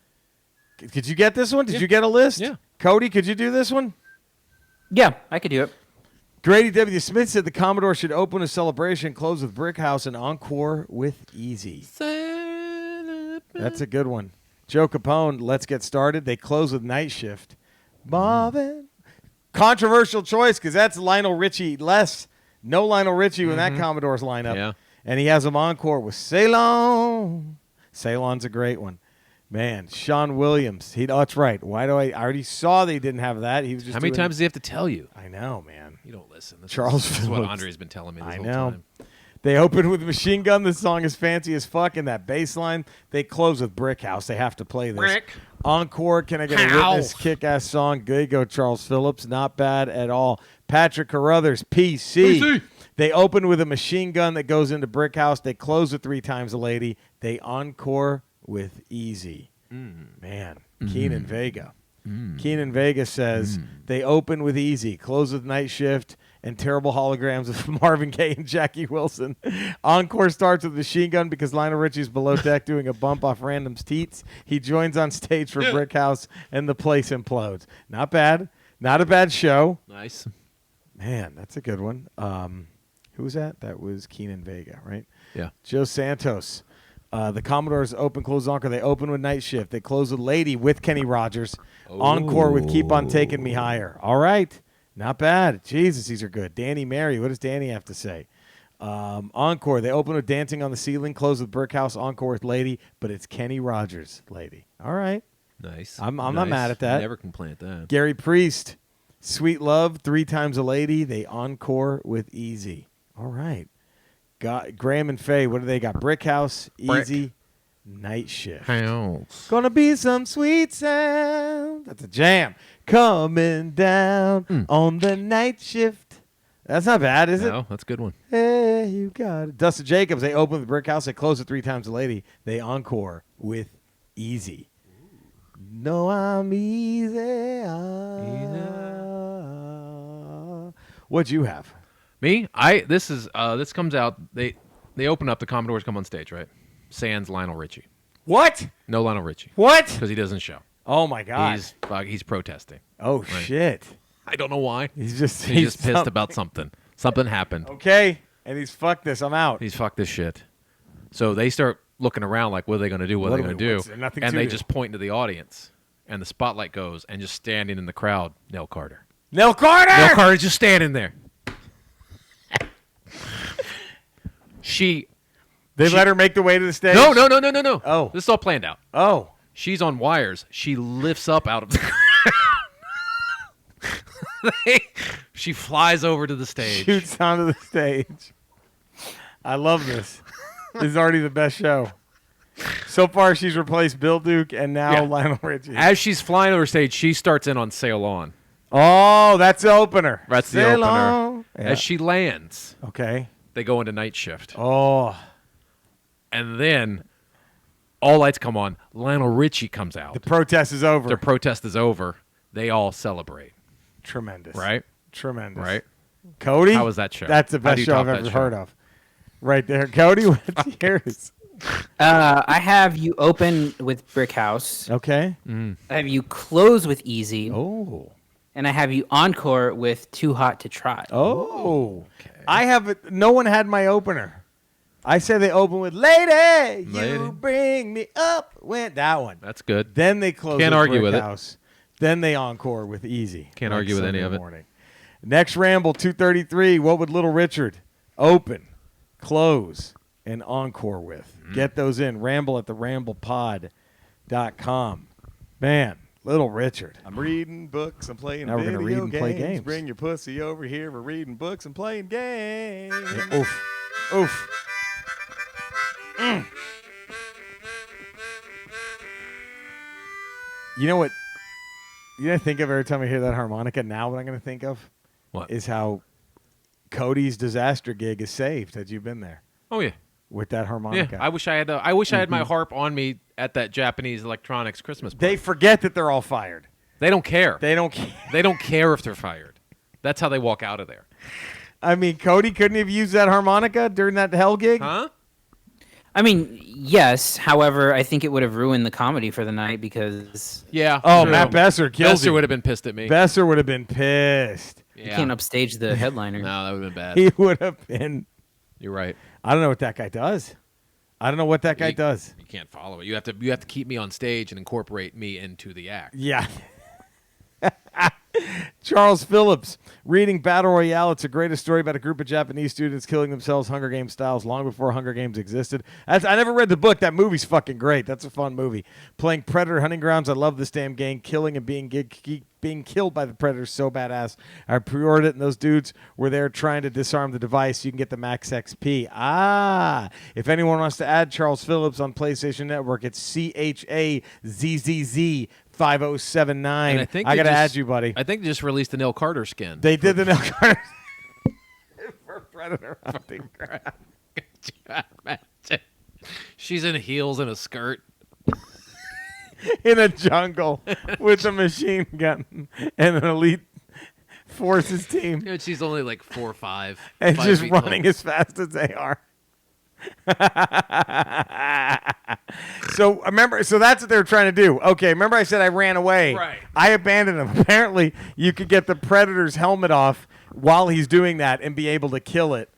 Could you get this one? Did Yeah. you get a list? Yeah. Cody, could you do this one? Yeah, I could do it. Grady W. Smith said the Commodore should open a celebration, close with Brick House, and encore with Easy. That's a good one. Joe Capone, Let's Get Started. They close with Night Shift. Marvin. Controversial choice because that's Lionel Richie less. No Lionel Richie in that Commodores lineup. Yeah. And he has them encore with Ceylon. Ceylon's a great one. Man, Sean Williams. That's right. I already saw they didn't have that. He was just How many doing- times does he have to tell you? I know, man. You don't listen. Charles This is what Phillips. Andre's been telling me this I whole know. time. They open with Machine Gun. The song is fancy as fuck. And that bass line, they close with Brick House. They have to play this. Brick Encore, Can I Get a House. Witness? Kick-ass song. There you go, Charles Phillips. Not bad at all. Patrick Carruthers, PC. PC. They open with a Machine Gun that goes into Brick House. They close with Three Times a Lady. They encore with Easy. Man, Keenan Vega. Keenan Vega says they open with Easy, close with Night Shift, and terrible holograms of Marvin Gaye and Jackie Wilson. Encore starts with Machine Gun because Lionel Richie's below deck doing a bump off Random's teats. He joins on stage for Brick House, and the place implodes. Not bad. Not a bad show. Nice. Man, that's a good one. Who was that? That was Keenan Vega, right? Yeah. Joe Santos. The Commodores open, close encore. They open with Night Shift. They close with Lady with Kenny Rogers. Encore with Keep on Taking Me Higher. All right. Not bad. Jesus, these are good. Danny Mary. What does Danny have to say? Encore. They open with Dancing on the Ceiling. Close with Brickhouse. Encore with Lady. But it's Kenny Rogers, Lady. All right. Nice. I'm not mad at that. Never complain at that. Gary Priest. Sweet Love. 3 Times a Lady. They encore with Easy. All right. Graham and Faye, what do they got? Brickhouse, Easy, Night Shift. House. Gonna be some sweet sound. That's a jam. Coming down on the Night Shift. That's not bad, is it? No, that's a good one. Hey, you got it. Dustin Jacobs, they open with Brickhouse. They close with 3 Times a Lady. They encore with Easy. No, I'm easy. What'd you have? Me? This comes out. They open up. The Commodores come on stage, right? Sans Lionel Richie. What? No Lionel Richie What? because he doesn't show. Oh my God. He's protesting. Oh shit. I don't know why. He's just pissed about something. Something happened. Okay. And he's fuck this. I'm out. He's fucked this shit. So they start looking around like, what are they going to do? What are they going to do? what's there? Nothing And to they do. just point to the audience, and the spotlight goes, and just standing in the crowd, Nell Carter. Nell Carter. Nell Carter's just standing there. They let her make the way to the stage. No. Oh. This is all planned out. Oh. She's on wires. She lifts up out of the crowd. She flies over to the stage. Shoots onto the stage. I love this. This is already the best show. So far, she's replaced Bill Duke and now Lionel Richie. As she's flying over stage, she starts in on Sail On. Oh, that's the opener. That's the Sail opener. on. Yeah. As she lands, Okay. they go into Night Shift. Oh. And then all lights come on. Lionel Richie comes out. The protest is over. Their protest is over. They all celebrate. Tremendous. Right? Tremendous. Right? Cody? How was that show? That's the How best do you show top I've that ever show? heard of. Right there. Cody, what's yours? I have you open with Brickhouse. Okay. I have you close with Easy. Oh. And I have you encore with Too Hot to Try. Oh. I have it. No one had my opener. I said they open with Lady, Lady. you bring me up. Went that one. That's good. Then they close Can't with argue with it. Brickhouse. Then they encore with Easy. Can't like argue with any Sunday of it. morning. Next Ramble, 233. What would Little Richard open, close, and encore with? Get those in. Ramble at theramblepod.com. Man, Little Richard. I'm reading books. I'm playing Now we're video gonna read and play games. Bring your pussy over here. We're reading books and playing games. Oof. Oof. You know what? You know what I think of every time I hear that harmonica? Now what I'm going to think of What? is how Cody's disaster gig is saved. Had you been there Oh, yeah. with that harmonica? Yeah, I wish I had my harp on me at that Japanese electronics Christmas party. They forget that they're all fired. They don't care. They don't care. They don't care if they're fired. That's how they walk out of there. I mean, Cody couldn't have used that harmonica during that hell gig? Huh? I mean, yes. However, I think it would have ruined the comedy for the night because Yeah. Oh, true. Matt Besser killed Besser you. would have been pissed at me. Besser would have been pissed. you Yeah. can't upstage the headliner. No, that would have been bad. He would have been. You're right. I don't know what that guy does. I don't know what that guy You- does. You can't follow it. You have to keep me on stage and incorporate me into the act. Yeah. Charles Phillips reading Battle Royale. It's the greatest story about a group of Japanese students killing themselves Hunger Games styles long before Hunger Games existed. I never read the book. That movie's fucking great. That's a fun movie. Playing Predator Hunting Grounds. I love this damn game. Killing and being killed by the Predators so badass. I pre-ordered it, and those dudes were there trying to disarm the device. You can get the Max XP. If anyone wants to add Charles Phillips on PlayStation Network, it's CHAZZZ 5079. And I think I they got to just- add you, buddy. I think they just released the Nell Carter skin. They did the Nell Carter for Predator Hunting Ground. Imagine. She's in heels and a skirt. In a jungle with a machine gun and an elite forces team, You know, she's only like 4 or 5. and 5 just feet running tall. as fast as they are. So that's what they were trying to do. Okay, remember I said I ran away. Right. I abandoned him. Apparently, you could get the Predator's helmet off while he's doing that and be able to kill it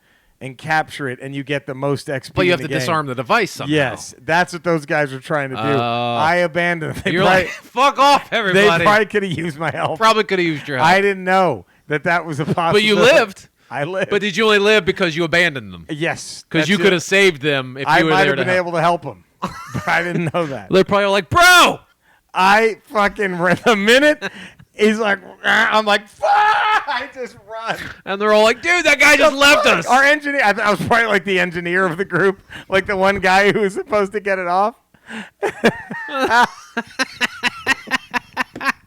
and capture it, and you get the most XP. But you have in to the game. disarm the device somehow. Yes, that's what those guys were trying to do. I abandoned them. You're like, fuck off, They everybody. probably could have used my help. Probably could have used your help. I didn't know that was a possibility. But you lived. I lived. But did you only live because you abandoned them? Yes. Because you could have saved them if I you were might there have been able to help them, but I didn't know that. They're probably like, bro! I fucking the minute he's like, I'm like, fuck! I just run. And they're all like, dude, that guy just left us. Our engineer, I was probably like the engineer of the group, like the one guy who was supposed to get it off.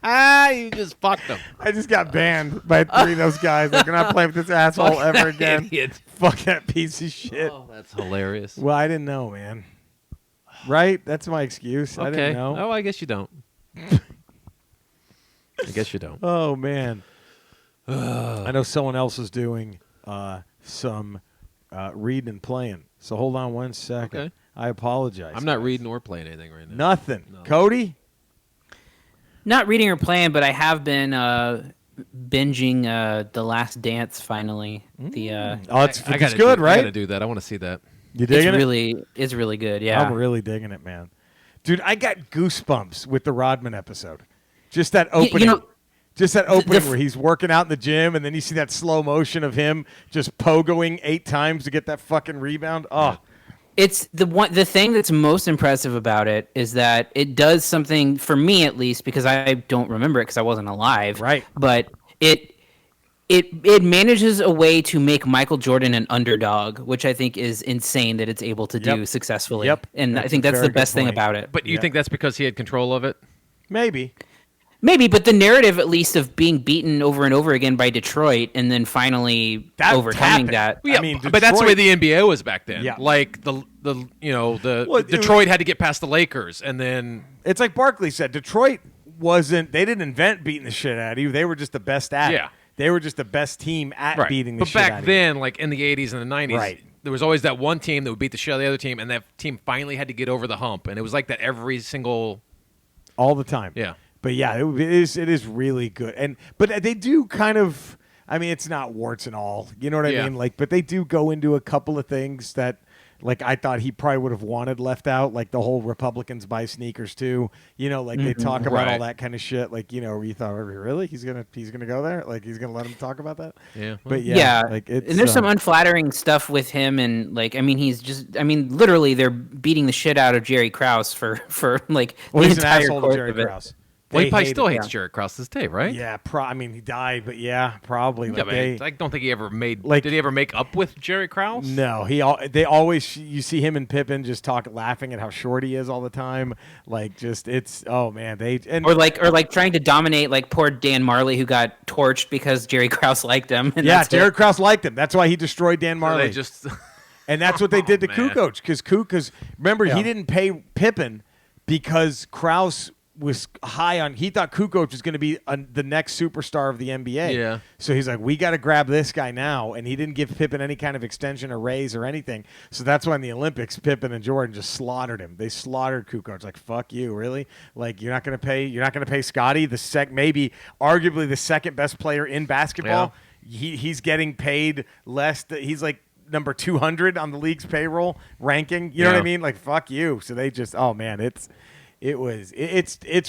You just fucked them. I just got banned by 3 of those guys. Like, you're not playing with this asshole ever again. Idiot. Fuck that piece of shit. Oh, that's hilarious. Well, I didn't know, man. Right? That's my excuse. I didn't know. Oh, I guess you don't. I guess you don't. Oh, man. I know someone else is doing some reading and playing. So hold on one second. Okay. I apologize. I'm not guys. reading or playing anything right now. Nothing. No. Cody? Not reading or playing, but I have been binging The Last Dance finally. It's gotta good, right? I gotta do that. I want to see that. You digging it's really good. Yeah. I'm really digging it, man. Dude, I got goosebumps with the Rodman episode. Just that opening. Just that opening where he's working out in the gym, and then you see that slow motion of him just pogoing 8 times to get that fucking rebound. Oh, It's the thing that's most impressive about it is that it does something for me, at least, because I don't remember it because I wasn't alive. Right. But it manages a way to make Michael Jordan an underdog, which I think is insane that it's able to do successfully. Yep. And I That's think a that's very the best good thing point. about it. But you think that's because he had control of it? maybe. Maybe, but the narrative, at least, of being beaten over and over again by Detroit and then finally overcoming that. Well, yeah, I mean, but that's the way Detroit- the NBA was back then. Yeah. Like the Well, Detroit had to get past the Lakers, and then It's like Barkley said. Detroit they didn't invent beating the shit out of you. They were just the best at it. Yeah. They were just the best team at beating the but shit out back of you. then, like in the 80s and the 90s, Right. there was always that one team that would beat the shit out of the other team, and that team finally had to get over the hump, and it was like that every single All the time. yeah. But yeah, it is really good. But they do kind of, I mean, it's not warts and all. You know what I Yeah. mean? Like, but they do go into a couple of things that, like, I thought he probably would have wanted left out, like the whole Republicans buy sneakers too. You know, like they talk about all Right. that kind of shit. Like, you know, you thought, really, he's gonna go there? Like, he's gonna let him talk about that? Yeah. But yeah, like it's, and there's some unflattering stuff with him, and like, I mean, literally, they're beating the shit out of Jerry Krause for like well, the he's an entire asshole to course Jerry of it. Krause. Well, he They probably hate still him. hates Jared Cross this day, right? Yeah, I mean, he died, but yeah, probably. Yeah, Like but I don't think he ever made. like- did he ever make up with Jerry Krause? No, they always you see him and Pippen just laughing at how short he is all the time. Like just it's oh man Or like trying to dominate like poor Dan Marley who got torched because Jerry Krause liked him. And yeah, that's Jared it. Krause liked him. That's why he destroyed Dan So Marley. they just And that's what they did to man. Kukoc because remember he didn't pay Pippen because Krause was high on. He thought Kukoc was going to be the next superstar of the NBA. Yeah. So he's like, we got to grab this guy now, and he didn't give Pippen any kind of extension or raise or anything. So that's why in the Olympics, Pippen and Jordan just slaughtered him. They slaughtered Kukoc. Like fuck you, really? Like you're not going to pay Scotty maybe arguably the second best player in basketball. Yeah. He's getting paid less. He's like number 200 on the league's payroll ranking. You know what I Yeah. mean? Like fuck you. So they just oh man, it's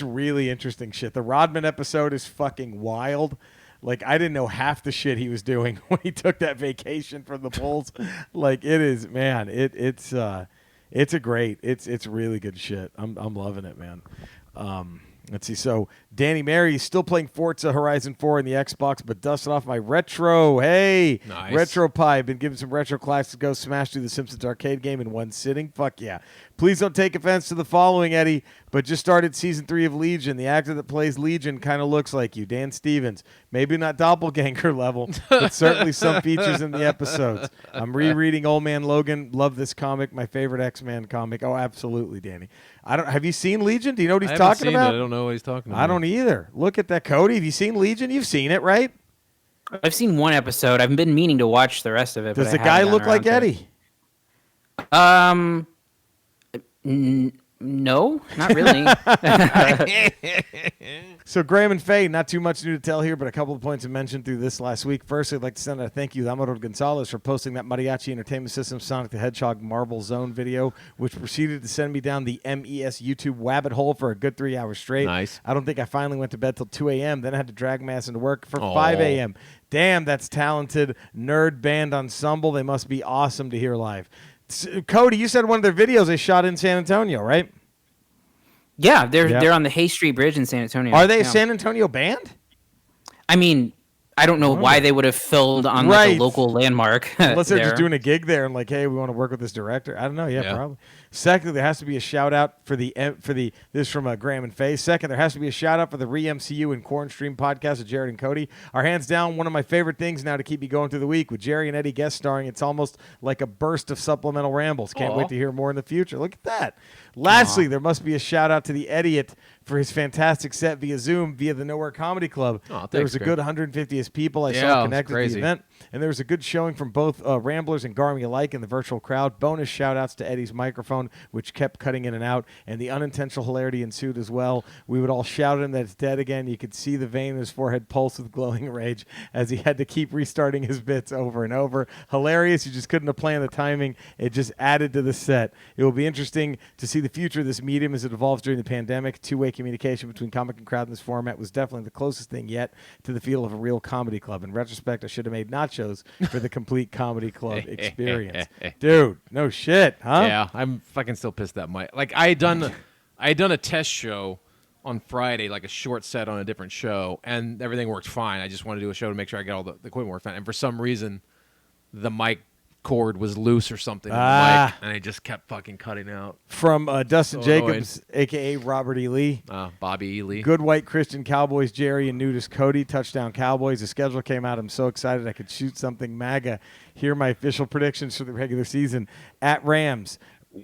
really interesting shit. The Rodman episode is fucking wild. Like I didn't know half the shit he was doing when he took that vacation from the Bulls. Like it is, man. It's really good shit. I'm loving it, man. Let's see. So Danny Mary's still playing Forza Horizon 4 in the Xbox, but dusting off my retro. Hey, Nice. Retro Pie. Been giving some retro classics to go smash through the Simpsons arcade game in one sitting. Fuck yeah. Please don't take offense to the following, Eddie, but just started season 3 of Legion. The actor that plays Legion kind of looks like you, Dan Stevens. Maybe not doppelganger level, but certainly some features in the episodes. I'm rereading Old Man Logan. Love this comic. My favorite X-Men comic. Oh, absolutely, Danny. Have you seen Legion? Do you know what he's I haven't talking seen about? It. I don't know what he's talking about. I don't either. Look at that, Cody. Have you seen Legion? You've seen it, right? I've seen one episode. I've been meaning to watch the rest of it. Does but the I guy haven't look gotten like around to it. Eddie? No, not really. So Graham and Faye, not too much new to tell here, but a couple of points to mention through this last week. First, I'd like to send a thank you to Amador Gonzalez for posting that Mariachi Entertainment System Sonic the Hedgehog Marble Zone video, which proceeded to send me down the MES YouTube rabbit hole for a good 3 hours straight. Nice. I don't think I finally went to bed till 2 a.m., then I had to drag my ass into work for 5 a.m. Damn, that's talented nerd band ensemble. They must be awesome to hear live. Cody, you said one of their videos they shot in San Antonio, right? Yeah, they're on the Hay Street Bridge in San Antonio. Are they a Yeah. San Antonio band? I mean, I don't know why they would have filmed on like a local landmark. Unless they're there. just doing a gig there and like, hey, we want to work with this director. I don't know. Yeah, probably. Secondly, there has to be a shout out for the this is from Graham and Faye. Second, there has to be a shout out for the Re-MCU and Corn Stream podcast with Jared and Cody. Are hands down one of my favorite things now to keep me going through the week with Jerry and Eddie guest starring. It's almost like a burst of supplemental rambles. Can't wait to hear more in the future. Look at that. Lastly, there must be a shout out to the Idiot for his fantastic set via Zoom via the Nowhere Comedy Club. There was a good 150 people I saw connected to the event, and there was a good showing from both Ramblers and Garmy alike in the virtual crowd. Bonus shout outs to Eddie's microphone, which kept cutting in and out, and the unintentional hilarity ensued as well. We would all shout at him that it's dead again. You could see the vein in his forehead pulse with glowing rage as he had to keep restarting his bits over and over. Hilarious. You just couldn't have planned the timing. It just added to the set. It will be interesting to see the future of this medium as it evolves during the pandemic. Two-way communication between comic and crowd in this format was definitely the closest thing yet to the feel of a real comedy club. In retrospect, I should have made nachos for the complete comedy club experience. Dude, no shit, huh? Yeah, I'm fucking still pissed that might. Like I had done a test show on Friday, like a short set on a different show, and everything worked fine. I just wanted to do a show to make sure I got all the equipment worked fine. And for some reason, the mic cord was loose or something on the mic, and it just kept fucking cutting out. From Dustin Jacobs, a.k.a. Robert E. Lee. Bobby E. Lee. Good White Christian Cowboys, Jerry, and Nudist Cody. Touchdown Cowboys. The schedule came out. I'm so excited I could shoot something MAGA. Here are my official predictions for the regular season. At Rams.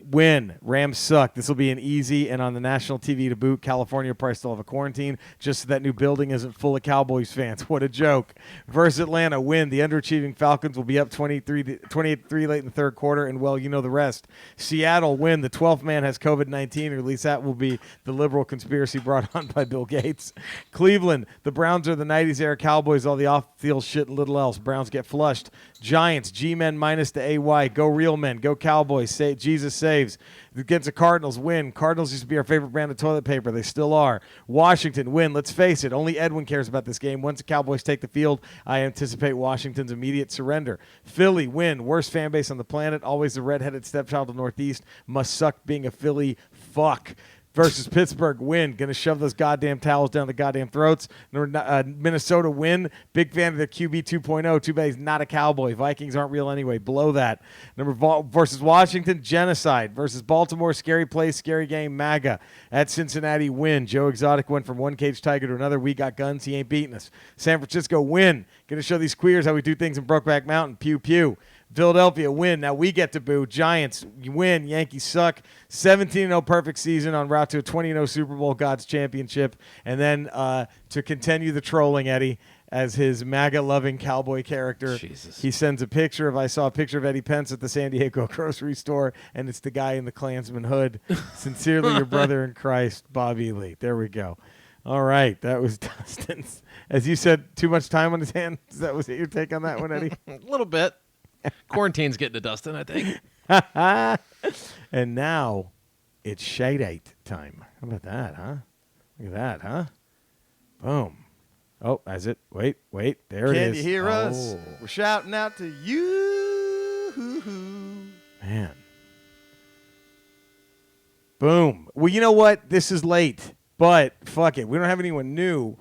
Win. Rams suck. This will be an easy and on the national TV to boot. California probably still have a quarantine just so that new building isn't full of Cowboys fans. What a joke. Versus Atlanta. Win. The underachieving Falcons will be up 28-3 late in the third quarter, and well, you know the rest. Seattle. Win. The 12th man has COVID-19, or at least that will be the liberal conspiracy brought on by Bill Gates. Cleveland. The Browns are the 90s era Cowboys. All the off-field shit and little else. Browns get flushed. Giants. G-men minus the AY. Go real men. Go Cowboys. Say Jesus saves. Against the Cardinals, win. Cardinals used to be our favorite brand of toilet paper. They still are. Washington, win. Let's face it, only Edwin cares about this game. Once the Cowboys take the field, I anticipate Washington's immediate surrender. Philly, win. Worst fan base on the planet. Always the redheaded stepchild of the Northeast. Must suck being a Philly. Fuck. Versus Pittsburgh, win. Going to shove those goddamn towels down the goddamn throats. Minnesota, win. Big fan of their QB 2.0. Too bad he's not a Cowboy. Vikings aren't real anyway. Below that. Versus Washington, genocide. Versus Baltimore, scary place, scary game, MAGA. At Cincinnati, win. Joe Exotic went from one cage tiger to another. We got guns. He ain't beating us. San Francisco, win. Going to show these queers how we do things in Brokeback Mountain. Pew, pew. Philadelphia, win. Now we get to boo. Giants, win. Yankees suck. 17-0 perfect season on route to a 20-0 Super Bowl God's championship. And then to continue the trolling, Eddie, as his MAGA-loving cowboy character, he sends a picture of, I saw a picture of Eddie Pence at the San Diego grocery store, and it's the guy in the Klansman hood. Sincerely, your brother in Christ, Bobby Lee. There we go. All right, that was Dustin's. As you said, too much time on his hands. Was it your take on that one, Eddie? A little bit. Quarantine's getting to Dustin, I think. And now it's Shade-Ate time. How about that, huh? Look at that, huh? Boom. Oh, has it? Wait. There it is. Can you hear us? We're shouting out to you. Man. Boom. Well, you know what? This is late, but fuck it. We don't have anyone new.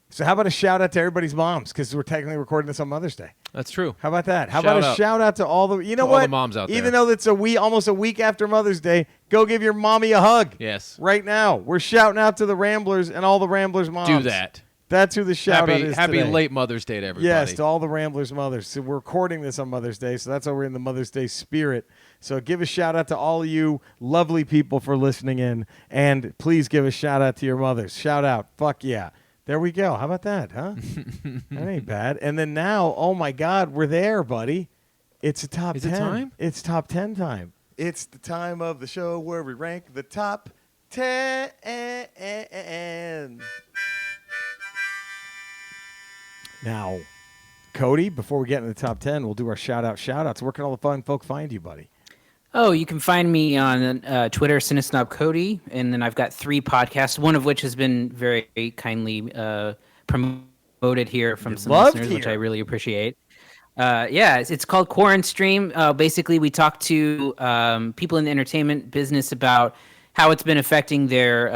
So how about a shout out to everybody's moms? Because we're technically recording this on Mother's Day. That's true. How about that? How about a shout out to all the, you know what? All the moms out there. Even though it's almost a week after Mother's Day, go give your mommy a hug. Yes. Right now. We're shouting out to the Ramblers and all the Ramblers moms. Do that. That's who the shout out is Happy today. late Mother's Day to everybody. Yes, to all the Ramblers mothers. So we're recording this on Mother's Day, so that's why we're in the Mother's Day spirit. So give a shout out to all of you lovely people for listening in, and please give a shout out to your mothers. Shout out. Fuck yeah. There we go. How about that, huh? That ain't bad. And then now, oh my God, we're there, buddy. It's a top 10. Is it time? It's top 10 time. It's the time of the show where we rank the top 10. Now, Cody, before we get into the top 10, we'll do our shout-outs. Where can all the fun folk find you, buddy? Oh, you can find me on Twitter, Cinesnob Cody, and then I've got 3 podcasts, one of which has been very kindly promoted here from some listeners, which I really appreciate. It's called Quarant Stream. Basically, we talk to people in the entertainment business about how it's been affecting their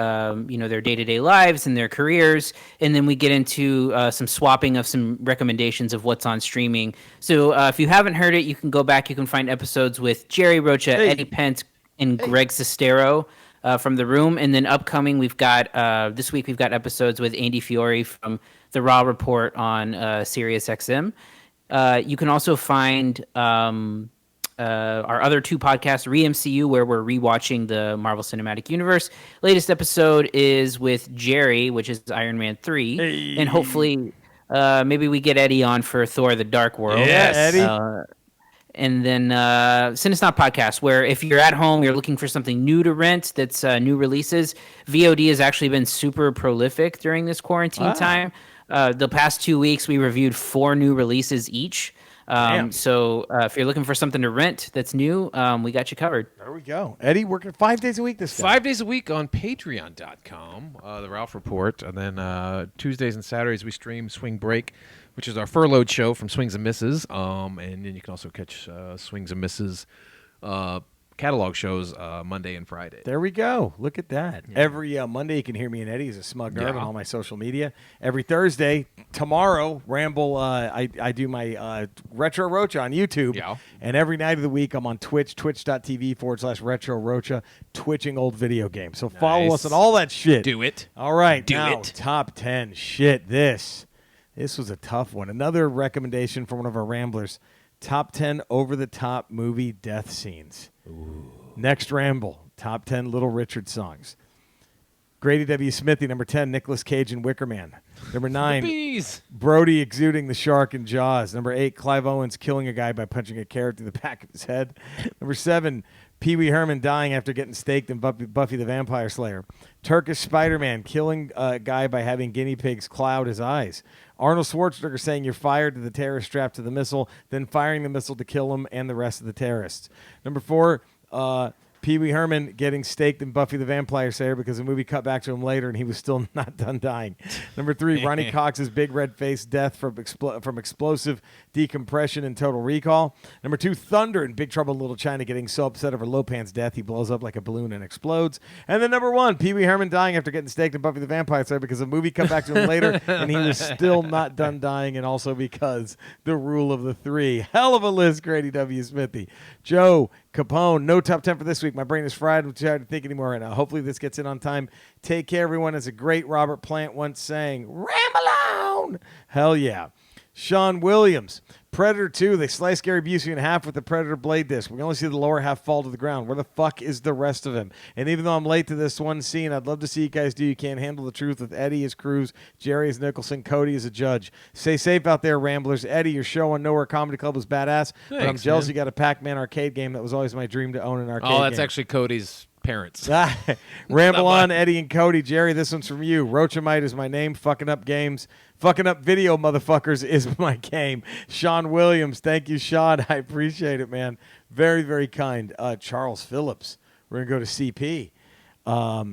their day-to-day lives and their careers, and then we get into some swapping of some recommendations of what's on streaming. So if you haven't heard it, you can go back. You can find episodes with Jerry Rocha, Eddie Pence, and Greg Sestero from The Room. And then upcoming, we've got this week we've got episodes with Andy Fiore from The Raw Report on Sirius XM. You can also find our other 2 podcasts, Re-MCU, where we're rewatching the Marvel Cinematic Universe. Latest episode is with Jerry, which is Iron Man 3. Hey. And hopefully maybe we get Eddie on for Thor: The Dark World. Yes, Eddie. And then Cinesnot Podcast, where if you're at home, you're looking for something new to rent that's new releases. VOD has actually been super prolific during this quarantine time. The past 2 weeks, we reviewed 4 new releases each. So if you're looking for something to rent that's new, we got you covered. There we go. Eddie, working 5 days a week this time. 5 days a week on patreon.com, the Ralph Report. And then Tuesdays and Saturdays we stream Swing Break, which is our furloughed show from Swings and Misses. And then you can also catch Swings and Misses catalog shows Monday and Friday. There we go. Look at that. Yeah. Every Monday you can hear me and Eddie as a smug nerd on all my social media. Every Thursday, tomorrow, Ramble, I do my Retro Rocha on YouTube. Yeah. And every night of the week I'm on Twitch, twitch.tv/Retro Rocha, twitching old video games. So follow us on all that shit. Do it. All right. Top 10. Shit, this was a tough one. Another recommendation from one of our Ramblers. Top 10 over-the-top movie death scenes. Ooh. Next Ramble, top 10 Little Richard songs. Grady W. Smithy, number 10, Nicolas Cage and Wicker Man. Number 9, Brody exuding the shark in Jaws. Number 8, Clive Owens killing a guy by punching a carrot through the back of his head. Number 7, Pee Wee Herman dying after getting staked in Buffy the Vampire Slayer. Turkish Spider-Man killing a guy by having guinea pigs cloud his eyes. Arnold Schwarzenegger saying you're fired to the terrorist strapped to the missile, then firing the missile to kill him and the rest of the terrorists. Number 4, Pee Wee Herman getting staked in Buffy the Vampire Slayer because the movie cut back to him later and he was still not done dying. Number 3, Ronnie Cox's big red face death from explosive decompression in Total Recall. Number 2, Thunder in Big Trouble in Little China getting so upset over Lopan's death he blows up like a balloon and explodes. And then number 1, Pee Wee Herman dying after getting staked in Buffy the Vampire Slayer because the movie cut back to him later and he was still not done dying, and also because the rule of the 3. Hell of a list, Grady W. Smithy. Joe Capone, no top 10 for this week. My brain is fried. I'm trying to think anymore right now. Hopefully this gets in on time. Take care, everyone. As a great Robert Plant once sang, ramble on. Hell yeah. Sean Williams, Predator 2, they slice Gary Busey in half with the Predator blade disc. We only see the lower half fall to the ground. Where the fuck is the rest of him? And even though I'm late to this one scene, I'd love to see you guys do You Can't Handle the Truth with Eddie as Cruz, Jerry as Nicholson, Cody as a judge. Stay safe out there, Ramblers. Eddie, your show on Nowhere Comedy Club was badass, but I'm jealous you got a Pac-Man arcade game. That was always my dream to own an arcade game. Oh, that's actually Cody's parents. Ramble on, Eddie and Cody. Jerry, this one's from you. Rochamite is my name. Fucking up games. Fucking up video, motherfuckers, is my game. Sean Williams. Thank you, Sean. I appreciate it, man. Very, very kind. Charles Phillips. We're going to go to CP.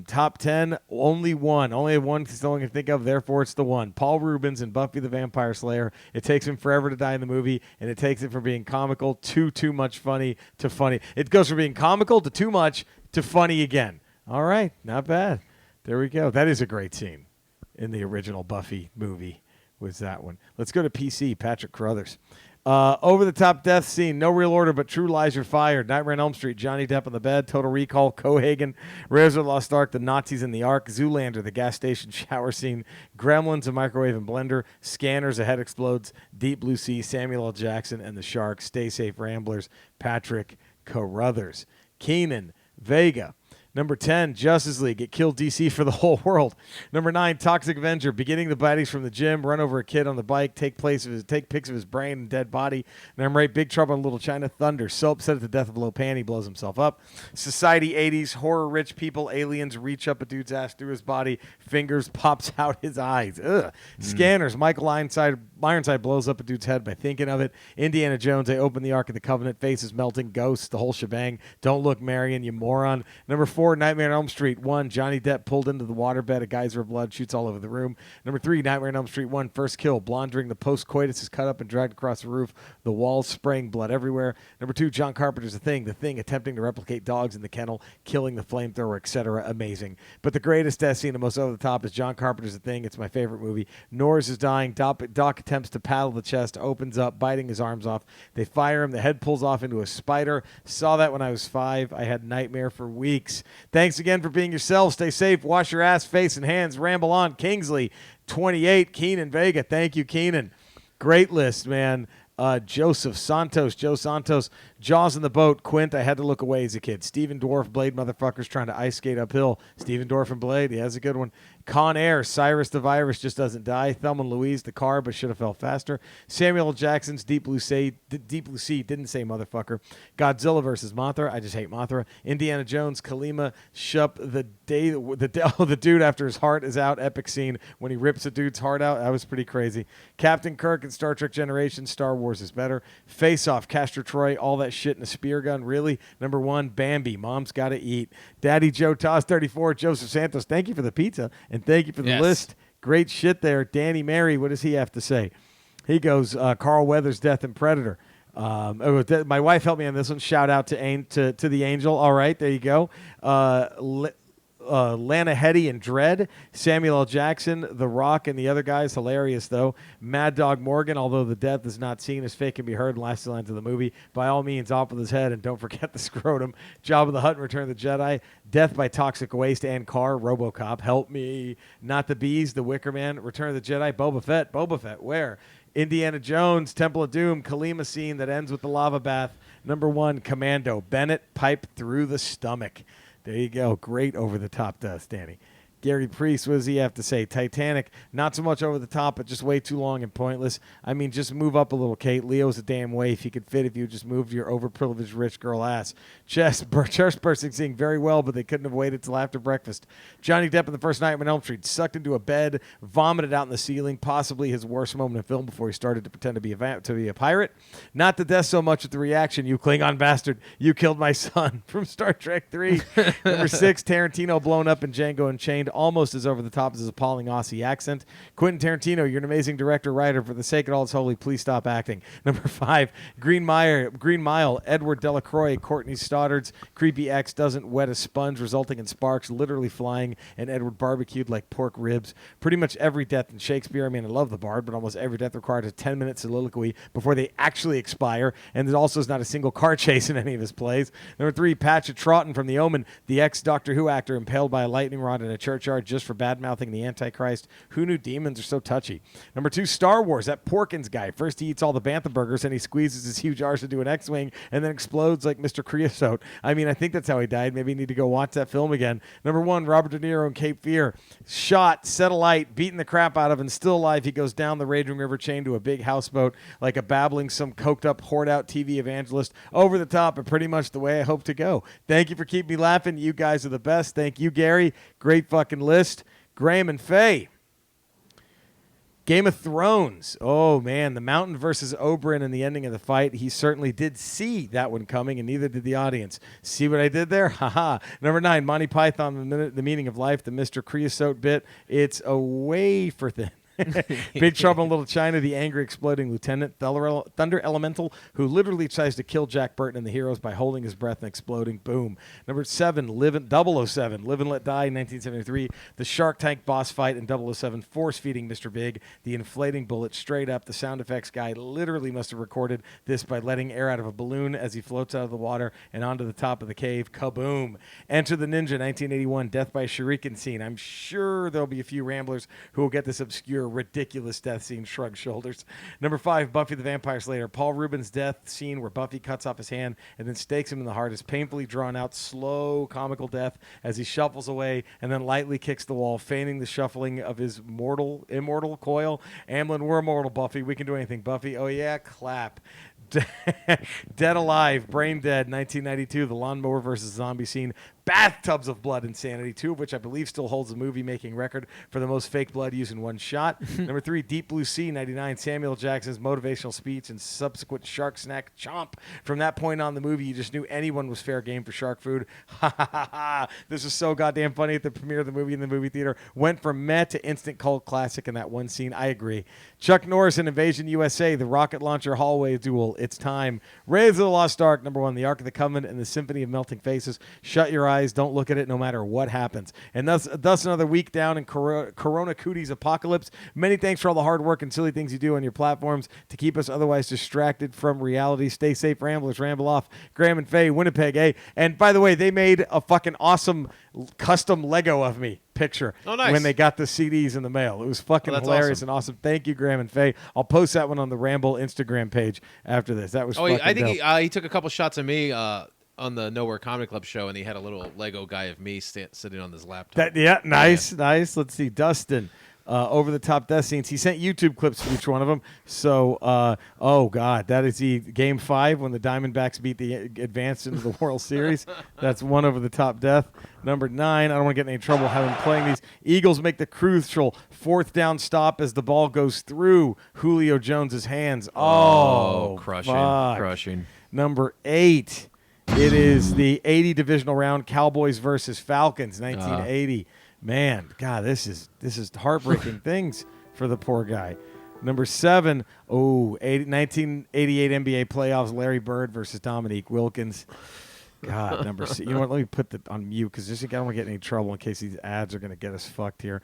Top 10, only one. Only one because no one can think of, therefore it's the one. Paul Rubens in Buffy the Vampire Slayer. It takes him forever to die in the movie, and it takes it from being comical to too much funny to funny. It goes from being comical to too much to funny again. All right, not bad. There we go. That is a great scene in the original Buffy movie, was that one. Let's go to PC, Patrick Carruthers. Over-the-top death scene, No Real Order, but True Lies You're Fired. Nightmare on Elm Street, Johnny Depp on the bed, Total Recall, Cohagen, Raiders of the Lost Ark, The Nazis in the Ark, Zoolander, the gas station shower scene, Gremlins, a microwave and blender, Scanners, a head explodes, Deep Blue Sea, Samuel L. Jackson, and the Shark. Stay safe, Ramblers. Patrick Carruthers. Keenan Vega. Number 10, Justice League. It killed DC for the whole world. Number 9, Toxic Avenger. Beginning the baddies from the gym, run over a kid on the bike, take pics of his brain and dead body. Number 8, Big Trouble in Little China. Thunder. So upset at the death of Lopan, he blows himself up. Society 80s. Horror rich people. Aliens reach up a dude's ass through his body. Fingers pops out his eyes. Ugh. Scanners. Michael Ironside blows up a dude's head by thinking of it. Indiana Jones. They open the Ark of the Covenant. Faces melting. Ghosts. The whole shebang. Don't look, Marion, you moron. Number 4, Nightmare on Elm Street 1. Johnny Depp pulled into the waterbed. A geyser of blood shoots all over the room. Number 3, Nightmare on Elm Street 1. First kill. Blonde during the post-coitus is cut up and dragged across the roof. The walls spraying blood everywhere. Number 2, John Carpenter's The Thing. The Thing attempting to replicate dogs in the kennel, killing the flamethrower, etc. Amazing. But the greatest death scene, the most over the top, is John Carpenter's The Thing. It's my favorite movie. Norris is dying. Doc attempts to paddle the chest, opens up, biting his arms off. They fire him. The head pulls off into a spider. Saw that when I was 5. I had nightmare for weeks. Thanks again for being yourself. Stay safe. Wash your ass, face, and hands. Ramble on. Kingsley, 28. Keenan Vega. Thank you, Keenan. Great list, man. Joe Santos, Jaws in the Boat, Quint, I had to look away as a kid. Steven Dwarf, Blade motherfuckers trying to ice skate uphill. Steven Dwarf and Blade, he has a good one. Con Air, Cyrus the Virus just doesn't die. Thelma and Louise, the car, but should have fell faster. Samuel L. Jackson's Deep Blue Sea, didn't say motherfucker. Godzilla versus Mothra, I just hate Mothra. Indiana Jones, Kalima, Shup, the dude after his heart is out, epic scene when he rips a dude's heart out, that was pretty crazy. Captain Kirk and Star Trek Generation, Star Wars is better. Face Off, Castor Troy, all that shit in a spear gun, really? Number 1, Bambi, Mom's Gotta Eat. Daddy Joe Toss 34, Joseph Santos, thank you for the pizza, and thank you for the list. Great shit there. Danny Mary, what does he have to say? He goes, Carl Weathers' Death and Predator. My wife helped me on this one. Shout out to the Angel. All right, there you go. Lana Headey and Dread, Samuel L. Jackson, The Rock, and the other guys. Hilarious, though. Mad Dog Morgan, although the death is not seen, as fake can be heard in the last 2 lines of the movie. By all means, off with his head, and don't forget the scrotum. Jabba the Hutt and Return of the Jedi. Death by Toxic Waste and Carr, RoboCop. Help me. Not the Bees, The Wicker Man, Return of the Jedi. Boba Fett, where? Indiana Jones, Temple of Doom, Kalima scene that ends with the lava bath. Number 1, Commando. Bennett, pipe through the stomach. There you go. Great over-the-top dust, Danny. Gary Priest, what does he have to say? Titanic, not so much over the top, but just way too long and pointless. I mean, just move up a little, Kate. Leo's a damn waif. He could fit if you just moved your overprivileged rich girl ass. Chest bursting, sing very well, but they couldn't have waited till after breakfast. Johnny Depp in the first Nightmare on Elm Street, sucked into a bed, vomited out in the ceiling, possibly his worst moment in film before he started to pretend to be a pirate. Not the death so much with the reaction, you Klingon bastard. You killed my son from Star Trek 3. Number 6, Tarantino blown up in Django Unchained. Almost as over the top as his appalling Aussie accent. Quentin Tarantino, you're an amazing director, writer. For the sake of all that's holy, please stop acting. Number 5, Green Mile, Edward Delacroix, Courtney Stoddard's creepy ex doesn't wet a sponge, resulting in sparks literally flying, and Edward barbecued like pork ribs. Pretty much every death in Shakespeare, I mean, I love the Bard, but almost every death requires a 10-minute soliloquy before they actually expire, and there also is not a single car chase in any of his plays. Number 3, Patrick Troughton from The Omen, the ex-Doctor Who actor impaled by a lightning rod in a churchyard just for bad-mouthing the Antichrist. Who knew demons are so touchy? Number 2, Star Wars, that Porkins guy. First he eats all the Bantha burgers, and he squeezes his huge arse into an X-Wing, and then explodes like Mr. Creosote. I mean, I think that's how he died. Maybe you need to go watch that film again. Number 1, Robert De Niro in Cape Fear. Shot, set alight, beaten the crap out of, and still alive, he goes down the raging river chained to a big houseboat like a babbling, some coked-up, hoard-out TV evangelist. Over the top, and pretty much the way I hope to go. Thank you for keeping me laughing. You guys are the best. Thank you, Gary. Great fucking list. Graham and Faye. Game of Thrones. Oh, man. The Mountain versus Oberyn and the ending of the fight. He certainly did see that one coming, and neither did the audience. See what I did there? Haha. Number 9, Monty Python, the Meaning of Life, the Mr. Creosote bit. It's a wafer thin. Big Trouble in Little China, the angry exploding lieutenant, Thunder Elemental, who literally tries to kill Jack Burton and the heroes by holding his breath and exploding. Boom. Number 7, 007, Live and Let Die, 1973. The Shark Tank boss fight in 007, force-feeding Mr. Big, the inflating bullet straight up. The sound effects guy literally must have recorded this by letting air out of a balloon as he floats out of the water and onto the top of the cave. Kaboom. Enter the Ninja, 1981, Death by Shuriken scene. I'm sure there'll be a few ramblers who will get this obscure your ridiculous death scene. Shrug shoulders. Number 5, Buffy the Vampire Slayer. Paul Rubin's death scene where Buffy cuts off his hand and then stakes him in the heart is painfully drawn out, slow, comical death as he shuffles away and then lightly kicks the wall, feigning the shuffling of his immortal coil. Amblin, we're immortal, Buffy. We can do anything, Buffy. Oh, yeah, clap. Dead Alive, Brain Dead, 1992, the lawnmower versus zombie scene, bathtubs of blood, insanity, 2 of which I believe still holds the movie-making record for the most fake blood used in one shot. Number 3, Deep Blue Sea, 99, Samuel Jackson's motivational speech and subsequent shark snack chomp. From that point on the movie, you just knew anyone was fair game for shark food. Ha ha ha ha. This was so goddamn funny at the premiere of the movie in the movie theater. Went from meh to instant cult classic in that one scene. I agree. Chuck Norris in Invasion USA, the rocket launcher hallway duel. It's time. Raiders of the Lost Ark, number 1, the Ark of the Covenant and the Symphony of Melting Faces. Shut your eyes. Don't look at it no matter what happens. And thus another week down in Corona Cooties apocalypse. Many thanks for all the hard work and silly things you do on your platforms to keep us otherwise distracted from reality. Stay safe, Ramblers. Ramble off. Graham and Faye, Winnipeg, eh? And by the way, they made a fucking awesome custom Lego of me picture when they got the CDs in the mail. It was fucking hilarious and awesome. Thank you, Graham and Faye. I'll post that one on the Ramble Instagram page after this. That was fucking I think dope. he took a couple shots of me on the Nowhere Comedy Club show, and he had a little Lego guy of me sitting on his laptop. Nice. Let's see. Dustin, over-the-top death scenes. He sent YouTube clips for each one of them. So, oh, God, that is the Game 5 when the Diamondbacks beat the advanced into the World Series. That's one over-the-top death. Number 9, I don't want to get in any trouble having playing these. Eagles make the crucial 4th down stop as the ball goes through Julio Jones's hands. Oh, crushing. Number 8, it is the 80 divisional round, Cowboys versus Falcons, 1980. Man, God, this is heartbreaking things for the poor guy. Number 7, 1988 NBA playoffs, Larry Bird versus Dominique Wilkins. God, number 6. You know what? Let me put that on mute because I don't want to get in any trouble in case these ads are going to get us fucked here.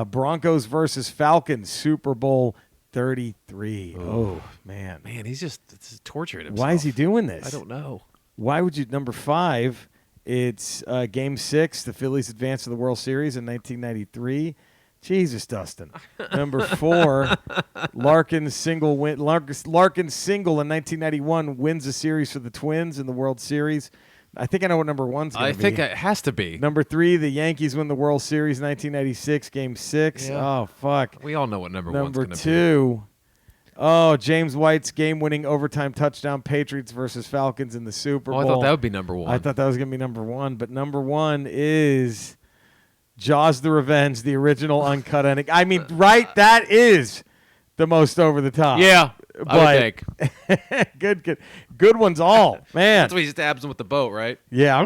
Broncos versus Falcons, Super Bowl 33. Oh, man. Man, he's just tortured himself. Why is he doing this? I don't know. Why would you? Number 5, it's Game 6, the Phillies advance to the World Series in 1993. Jesus, Dustin. Number 4, Larkin's single in 1991 wins a series for the Twins in the World Series. I think I know what number 1's going to be. I think it has to be. Number 3, the Yankees win the World Series 1996, Game 6. Yeah. Oh, fuck. We all know what number 1's going to be. Number 2, James White's game-winning overtime touchdown, Patriots versus Falcons in the Super Bowl. I thought that would be number 1. I thought that was going to be number 1, but number 1 is Jaws the Revenge, the original uncut ending. I mean, right? That is the most over the top. Yeah, but I would think. good ones all, man. That's why he stabs him with the boat, right? Yeah,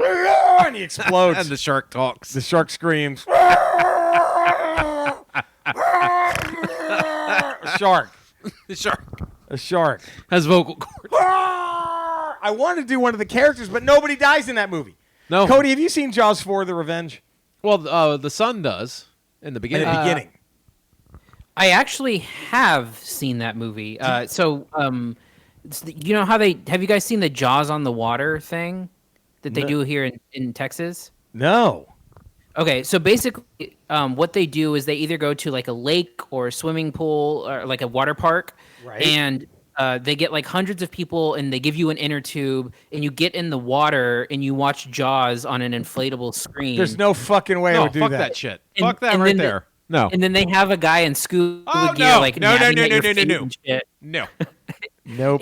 and he explodes. And the shark talks. The shark screams. A shark. The shark. A shark. Has vocal cords. I wanted to do one of the characters, but nobody dies in that movie. No. Cody, have you seen Jaws 4, The Revenge? Well, the son does in the beginning. I actually have seen that movie. You know how have you guys seen the Jaws on the Water thing that they do here in Texas? No. Okay, so basically what they do is they either go to like a lake or a swimming pool or like a water park, right. And they get like hundreds of people and they give you an inner tube and you get in the water and you watch Jaws on an inflatable screen. There's no fucking way I would do fuck that. that shit. Fuck that right there. No. And then they have a guy in scuba gear like no. shit. No. Nope.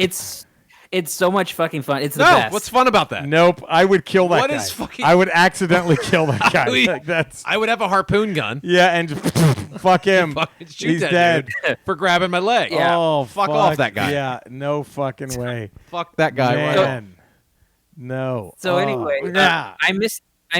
It's so much fucking fun. It's the best. What's fun about that? Nope. I would kill that What guy. is fucking- I would accidentally kill that guy. I would have a harpoon gun. Yeah, and just fuck him. Fucking shoot He's that dead. dude for grabbing my leg. Yeah. Oh, fuck off that guy. Yeah, no fucking way. Fuck that guy. Man. No. So anyway, yeah. I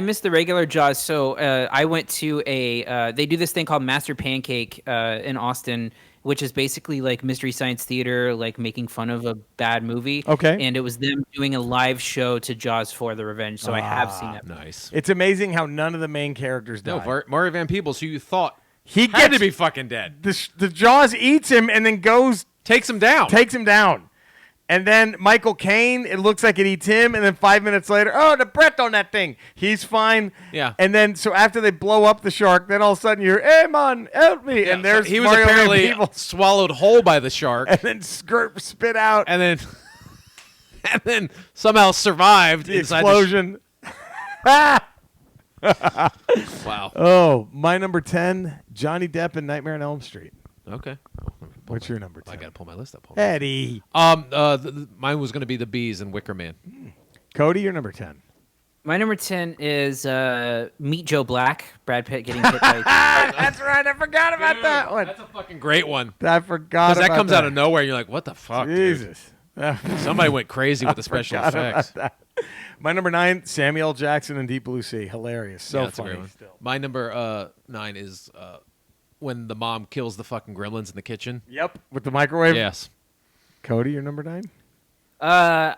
missed the regular Jaws. So I went to they do this thing called Master Pancake in Austin, which is basically like Mystery Science Theater, like making fun of a bad movie. Okay. And it was them doing a live show to Jaws 4: The Revenge. So I have seen that. Nice. It's amazing how none of the main characters die. No, Mario Van Peebles, who you thought He had gets to be fucking dead, the Jaws eats him and then takes him down. takes him down. And then Michael Caine, it looks like it eats him. And then 5 minutes later, oh, the breath on that thing. He's fine. Yeah. And then, so after they blow up the shark, then all of a sudden you're, hey, man, help me. Yeah, and there's he was Mario apparently people. swallowed whole by the shark, And then spit out and then and then somehow survived the inside explosion. Wow. Oh, my number 10, Johnny Depp in Nightmare on Elm Street. Okay. What's your number 10? I got to pull my list up. Hold Eddie. on. Mine was going to be the bees and Wicker Man. Cody, your number 10. My number 10 is Meet Joe Black. Brad Pitt getting hit by. That's right. I forgot about that one. That's a fucking great one. I forgot Because about that comes out of nowhere, and you're like, what the fuck, dude? Jesus. Somebody went crazy with the special Forgot about effects. that. My number 9, Samuel Jackson in Deep Blue Sea. Hilarious. So Yeah, that's a great funny one. still. My number 9 is when the mom kills the fucking gremlins in the kitchen. Yep. With the microwave. Yes. Cody, your number 9? I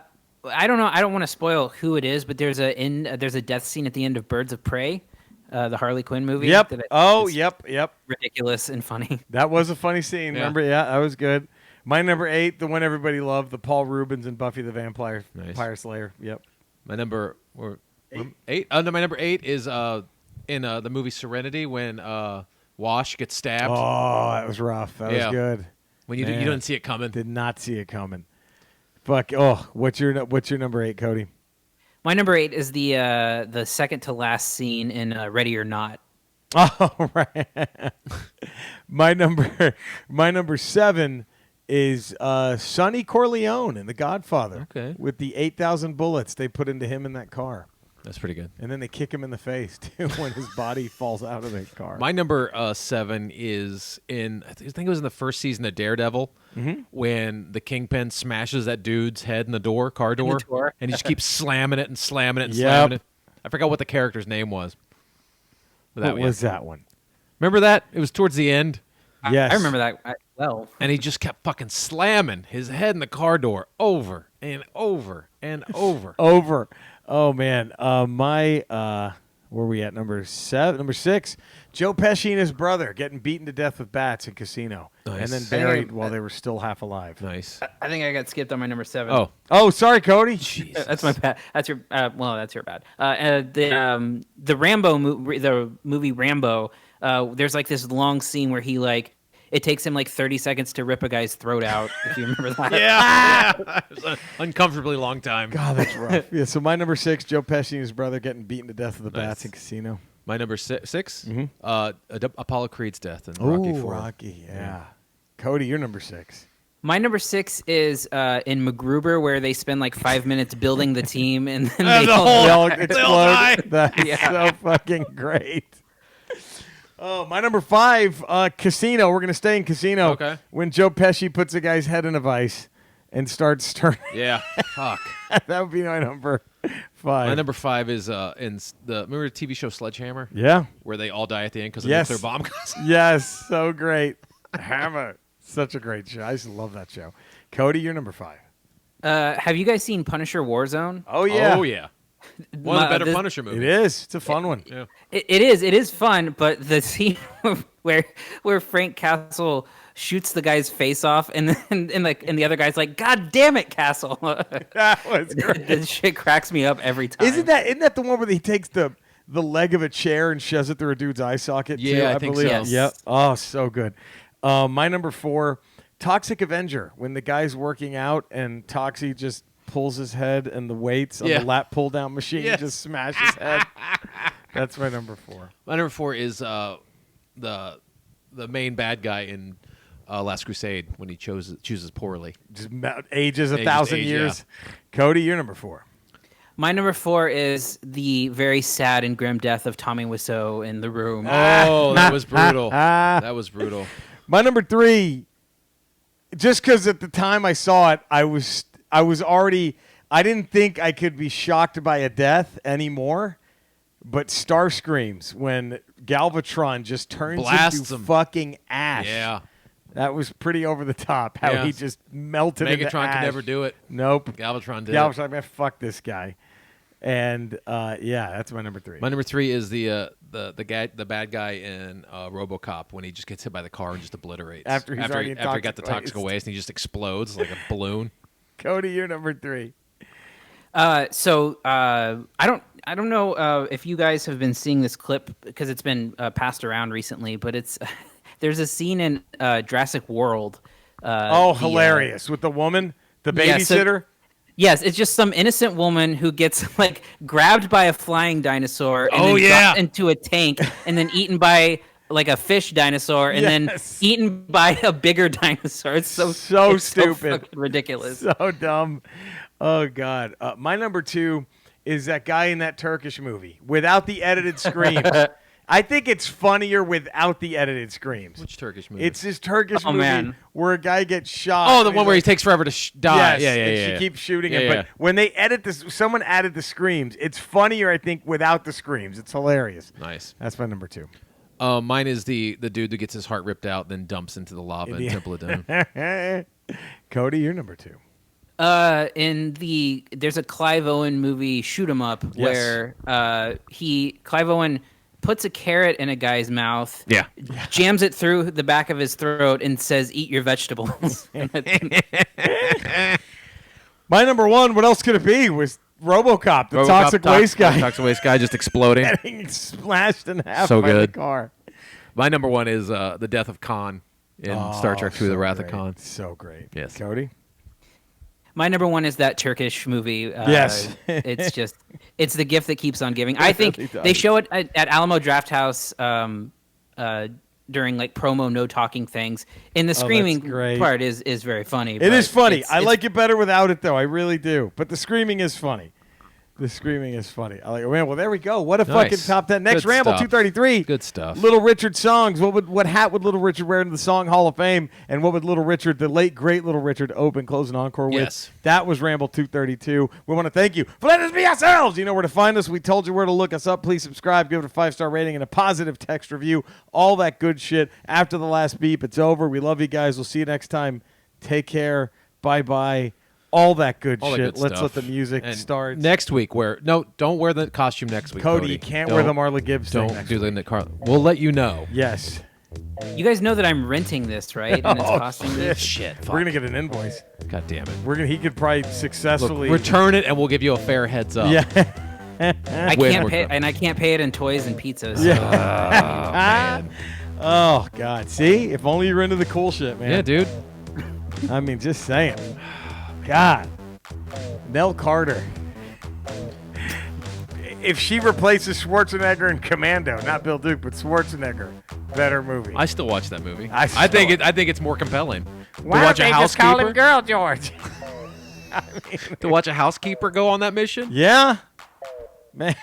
don't know. I don't want to spoil who it is, but there's a death scene at the end of Birds of Prey, the Harley Quinn movie. Yep. that Oh, is yep. ridiculous and funny. That was a funny scene. Yeah. Remember? Yeah, that was good. My number 8, the one everybody loved, the Paul Rubens and Buffy the Vampire Slayer. Yep. My number 8. My number 8 is in the movie Serenity when Wash gets stabbed. Oh, that was rough. That was good. When you Man. didn't see it coming. Did not see it coming. Fuck. Oh, what's your number 8, Cody? My number 8 is the second to last scene in Ready or Not. Oh, right. my number 7 is Sonny Corleone in The Godfather. Okay. With the 8,000 bullets they put into him in that car. That's pretty good. And then they kick him in the face, too, when his body falls out of the car. My number 7 is in, I think it was in the first season of Daredevil, when the Kingpin smashes that dude's head in the car door, and he just keeps slamming it and slamming it and slamming it. I forgot what the character's name was. What was that one? Remember that? It was towards the end. Yes. I remember that well. And he just kept fucking slamming his head in the car door over and over and over. Over. Oh, man. Where are we at? Number 6, Joe Pesci and his brother getting beaten to death with bats in Casino. Nice. And then buried while they were still half alive. Nice. I think I got skipped on my number 7. Oh, sorry, Cody. That's my bad. That's your that's your bad. The Rambo the movie Rambo. There's like this long scene where he it takes him like 30 seconds to rip a guy's throat out. If you remember that. Yeah. It was an uncomfortably long time. God, that's rough. Yeah, so my number 6, Joe Pesci and his brother getting beaten to death with the bats in Casino. My number 6, Apollo Creed's death in Rocky IV. Rocky, yeah. Cody, your number 6. My number 6 is in MacGruber, where they spend like 5 minutes building the team, and then they They all explode. That's so fucking great. Oh, my number 5, Casino. We're going to stay in Casino. Okay. When Joe Pesci puts a guy's head in a vice and starts turning. Yeah. Fuck. That would be my number 5. My number 5 is remember the TV show Sledgehammer? Yeah. Where they all die at the end because of Yes. nuclear bomb goes. Yes, so great. Hammer. Such a great show. I just love that show. Cody, you're number 5. Have you guys seen Punisher Warzone? Oh, yeah. Oh, yeah. One of the better Punisher movies. It is. It's a fun one. Yeah. It is fun, but the scene where Frank Castle shoots the guy's face off, and the other guy's like, "God damn it, Castle!" That was great. This shit cracks me up every time. Isn't that the one where he takes the leg of a chair and shoves it through a dude's eye socket? Yeah, too, I think believe. so. Yes. Yep. Oh, so good. My number 4, Toxic Avenger. When the guy's working out and Toxie just pulls his head and the weights on the lap pull down machine just smash his head. That's my number 4. My number 4 is the main bad guy in Last Crusade when he chooses poorly. Just ages 1,000 years. Yeah. Cody, you're number 4. My number 4 is the very sad and grim death of Tommy Wiseau in The Room. Oh, that was brutal. That was brutal. My number 3, just because at the time I saw it, I was already, I didn't think I could be shocked by a death anymore, but Starscreams, when Galvatron just turns into fucking ash. Yeah. That was pretty over the top, how he just melted into ash. Megatron could never do it. Nope. Galvatron did Galvatron, man, fuck this guy. And, that's my number 3. My number 3 is the bad guy in RoboCop when he just gets hit by the car and just obliterates. After he got the toxic toxic waste and he just explodes like a balloon. Cody, you're number 3. I don't know if you guys have been seeing this clip because it's been passed around recently, but it's there's a scene in Jurassic World. Hilarious with the woman, the Yeah, babysitter. Yes, it's just some innocent woman who gets like grabbed by a flying dinosaur and then dropped into a tank and then eaten by like a fish dinosaur and then eaten by a bigger dinosaur. It's so stupid, so fucking ridiculous. So dumb. Oh God. My number 2 is that guy in that Turkish movie without the edited screams. I think it's funnier without the edited screams. Which Turkish movie? It's this Turkish movie man. where a guy gets shot. Oh, the one where he takes forever to die. Yes, and she keeps shooting him. Yeah. But when they edit this, someone added the screams. It's funnier, I think, without the screams. It's hilarious. Nice. That's my number 2. Mine is the dude that gets his heart ripped out, then dumps into the lava in Temple of Doom. Cody, you're number 2. There's a Clive Owen movie, Shoot 'Em Up, where Clive Owen puts a carrot in a guy's mouth, jams it through the back of his throat, and says, "Eat your vegetables." My number 1, what else could it be? Was RoboCop, the toxic waste guy. Toxic waste guy just exploding. Getting splashed in half So by good. the car. My number 1 is the death of Khan in Star Trek II: The Wrath of Khan. So great. Yes. Cody? My number 1 is that Turkish movie. Yes. It's the gift that keeps on giving. I think really does. they show it at Alamo Drafthouse during like promo no talking things. And the screaming great. part is very funny. It is funny. I it's- like it better without it, though. I really do. But the screaming is funny. The screaming is funny. I like it. Man, well, there we go. What a fucking top 10. Next, Good Ramble, stuff. 233. Good stuff. Little Richard songs. What hat would Little Richard wear to the Song Hall of Fame? And what would Little Richard, the late, great Little Richard, open, close, and encore with? Yes. That was Ramble 232. We want to thank you for letting us be ourselves. You know where to find us. We told you where to look us up. Please subscribe, give it a 5-star rating, and a positive text review. All that good shit. After the last beep, it's over. We love you guys. We'll see you next time. Take care. Bye-bye. All that good All that shit. good Let's stuff. let the music And start. Next week, don't wear the costume next week. Cody, you can't wear the Marla Gibbs thing Don't next do week. the Carl. We'll let you know. Yes. You guys know that I'm renting this, right? And it's costing me. Shit. We're going to get an invoice. God damn it. He could probably Look, successfully return it, and we'll give you a fair heads up. Yeah. I When can't we're pay, done. and I can't pay it in toys and pizzas. So. Man. Oh God. See? If only you were into the cool shit, man. Yeah, dude. I mean, just saying. God. Nell Carter. If she replaces Schwarzenegger in Commando, not Bill Duke, but Schwarzenegger, better movie. I still watch that movie. I think still- I think it's more compelling. Why to watch don't a they just call him housekeeper. Girl George? To watch a housekeeper go on that mission. Yeah? Man.